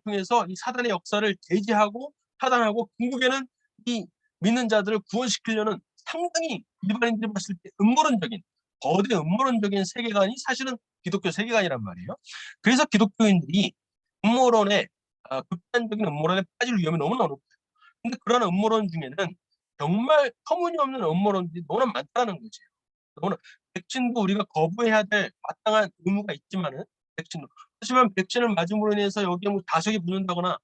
통해서 이 사단의 역사를 제지하고 차단하고 결국에는 이 믿는 자들을 구원시키려는 상당히 일반인들이 봤을 때 거대 음모론적인 세계관이 사실은 기독교 세계관이란 말이에요. 그래서 기독교인들이 극단적인 음모론에 빠질 위험이 너무나 높아요. 근데 그런 음모론 중에는 정말 터무니없는 음모론들이 너무나 많다는 거죠. 너무나 백신도 우리가 거부해야 될 마땅한 의무가 있지만은 하지만 백신을 맞음으로 인해서 여기에 뭐 자석이 붙는다거나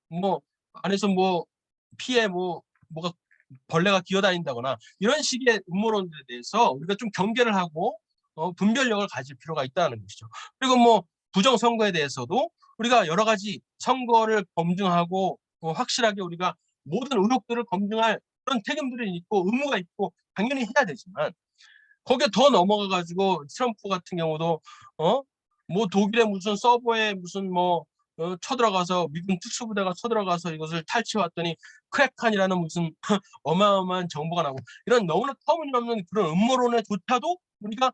뭐 안에서 뭐 피에 뭐가 벌레가 기어다닌다거나 이런 식의 음모론들에 대해서 우리가 좀 경계를 하고 분별력을 가질 필요가 있다는 것이죠. 그리고 뭐 부정 선거에 대해서도 우리가 여러 가지 선거를 검증하고 확실하게 우리가 모든 의혹들을 검증할 그런 책임들이 있고 의무가 있고 당연히 해야 되지만 거기에 더 넘어가 가지고 트럼프 같은 경우도 뭐 독일의 무슨 서버에 무슨 쳐들어가서 미군 특수부대가 쳐들어가서 이것을 탈취해 왔더니 크랙칸이라는 무슨 어마어마한 정보가 나오고 이런 너무나 터무니없는 그런 음모론에조차도 우리가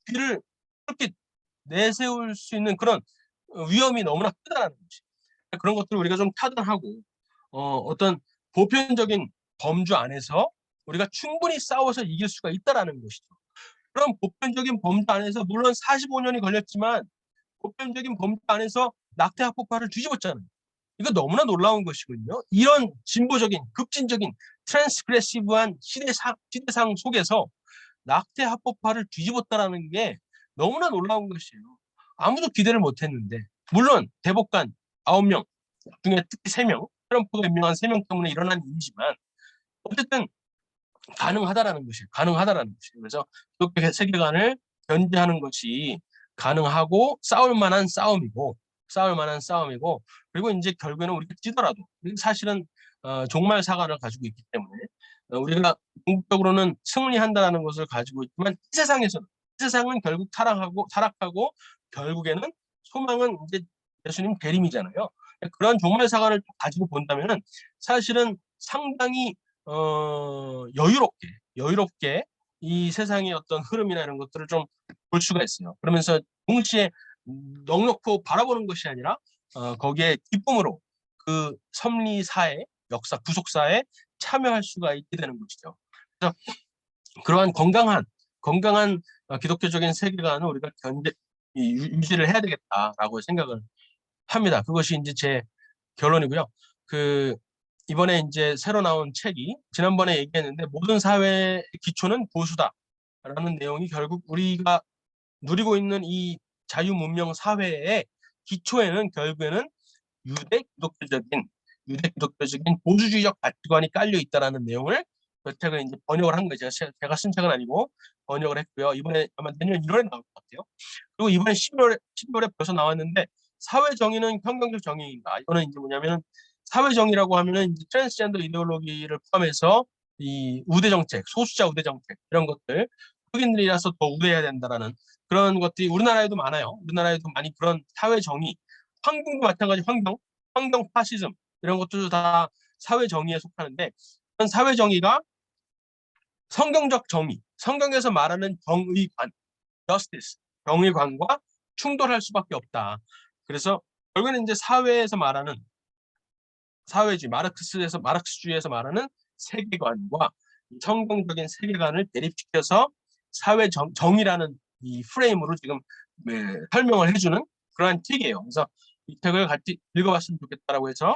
귀를 그렇게 내세울 수 있는 그런 위험이 너무나 크다는 거지. 그런 것들을 우리가 좀 타단하고 어떤 보편적인 범주 안에서 우리가 충분히 싸워서 이길 수가 있다라는 것이죠. 그런 보편적인 범주 안에서 물론 45년이 걸렸지만 보편적인 범주 안에서 낙태 합법화를 뒤집었잖아요. 이거 너무나 놀라운 것이거든요. 이런 진보적인 급진적인 트랜스그레시브한 시대상 속에서 낙태 합법화를 뒤집었다라는 게 너무나 놀라운 것이에요. 아무도 기대를 못했는데 물론 대법관 9명 중에 특히 3명 트럼프가 임명한 3명 때문에 일어난 일이지만 어쨌든 가능하다라는 것이에요. 그래서 기독교 세계관을 견제하는 것이 가능하고 싸울 만한 싸움이고 그리고 이제 결국에는 우리가 지더라도 사실은 종말 사관을 가지고 있기 때문에 우리가 궁극적으로는 승리한다는 것을 가지고 있지만 이 세상은 결국 타락하고 결국에는 소망은 이제 예수님 대림이잖아요. 그런 종말 사관을 가지고 본다면은 사실은 상당히 여유롭게 이 세상의 어떤 흐름이나 이런 것들을 좀 볼 수가 있어요. 그러면서 동시에 넉넉히 바라보는 것이 아니라 거기에 기쁨으로 그 섭리사의 역사, 구속사에 참여할 수가 있게 되는 것이죠. 그래서 그러한 건강한 기독교적인 세계관을 우리가 유지를 해야 되겠다라고 생각을 합니다. 그것이 이제 제 결론이고요. 이번에 이제 새로 나온 책이 지난번에 얘기했는데 모든 사회의 기초는 보수다라는 내용이 결국 우리가 누리고 있는 이 자유문명 사회의 기초에는 결국에는 유대 기독교적인 보수주의적 가치관이 깔려 있다라는 내용을 그 책을 이제 번역을 한 거죠. 제가 쓴 책은 아니고 번역을 했고요. 이번에 아마 내년 1월에 나올 것 같아요. 그리고 이번에 12월에 벌써 나왔는데 사회 정의는 환경적 정의인가? 이거는 이제 뭐냐면은 사회 정의라고 하면은 이제 트랜스젠더 이데올로기를 포함해서 이 우대 정책, 소수자 우대 정책 이런 것들 흑인들이라서 더 우대해야 된다라는 그런 것들이 우리나라에도 많아요. 우리나라에도 많이 그런 사회 정의, 환경도 마찬가지 환경 파시즘 이런 것들도 다 사회 정의에 속하는데 그런 사회 정의가 성경적 정의, 성경에서 말하는 정의관, justice, 정의관과 충돌할 수밖에 없다. 그래서 결국에는 이제 사회에서 말하는 사회주의, 마르크스주의에서 말하는 세계관과 이 성경적인 세계관을 대립시켜서 사회 정의라는 이 프레임으로 지금 설명을 해주는 그러한 책이에요. 그래서 이 책을 같이 읽어봤으면 좋겠다라고 해서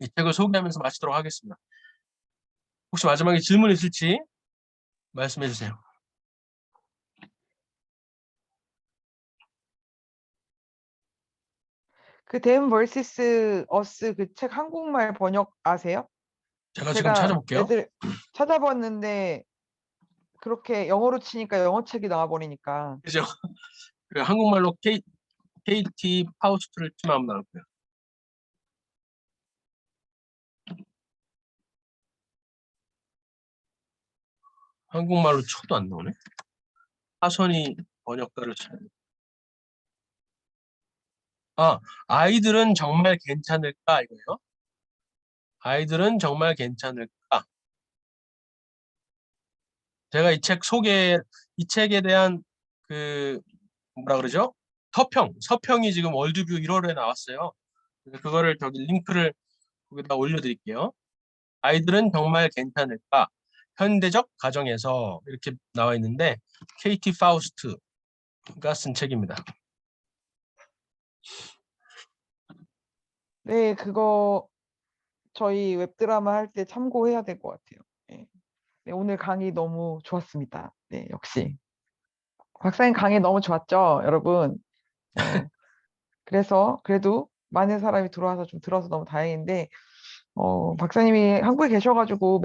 이 책을 소개하면서 마치도록 하겠습니다. 혹시 마지막에 질문 있을지 말씀해 주세요. 그 Them vs Us 그 책 한국말 번역 아세요? 제가 지금 제가 찾아볼게요. 애들 찾아봤는데 그렇게 영어로 치니까 영어 책이 나와버리니까. 그죠? 그 한국말로 KT 파우스트를 치면 나올 거예요. 한국말로 쳐도 안 나오네. 하선이 번역가를 쳐야 돼. 아이들은 정말 괜찮을까 이거예요. 아이들은 정말 괜찮을까. 제가 이 책에 대한 그 뭐라 그러죠? 서평이 지금 월드뷰 1월에 나왔어요. 그래서 그거를 저기 링크를 거기다 올려드릴게요. 아이들은 정말 괜찮을까? 현대적 가정에서 이렇게 나와 있는데 KT 파우스트가 쓴 책입니다. 네, 그거 저희 웹드라마 할 때 참고해야 될 것 같아요. 네. 네, 오늘 강의 너무 좋았습니다. 네, 역시 박사님 강의 너무 좋았죠, 여러분. 그래서 그래도 많은 사람이 들어와서 좀 들어서 너무 다행인데 박사님이 한국에 계셔가지고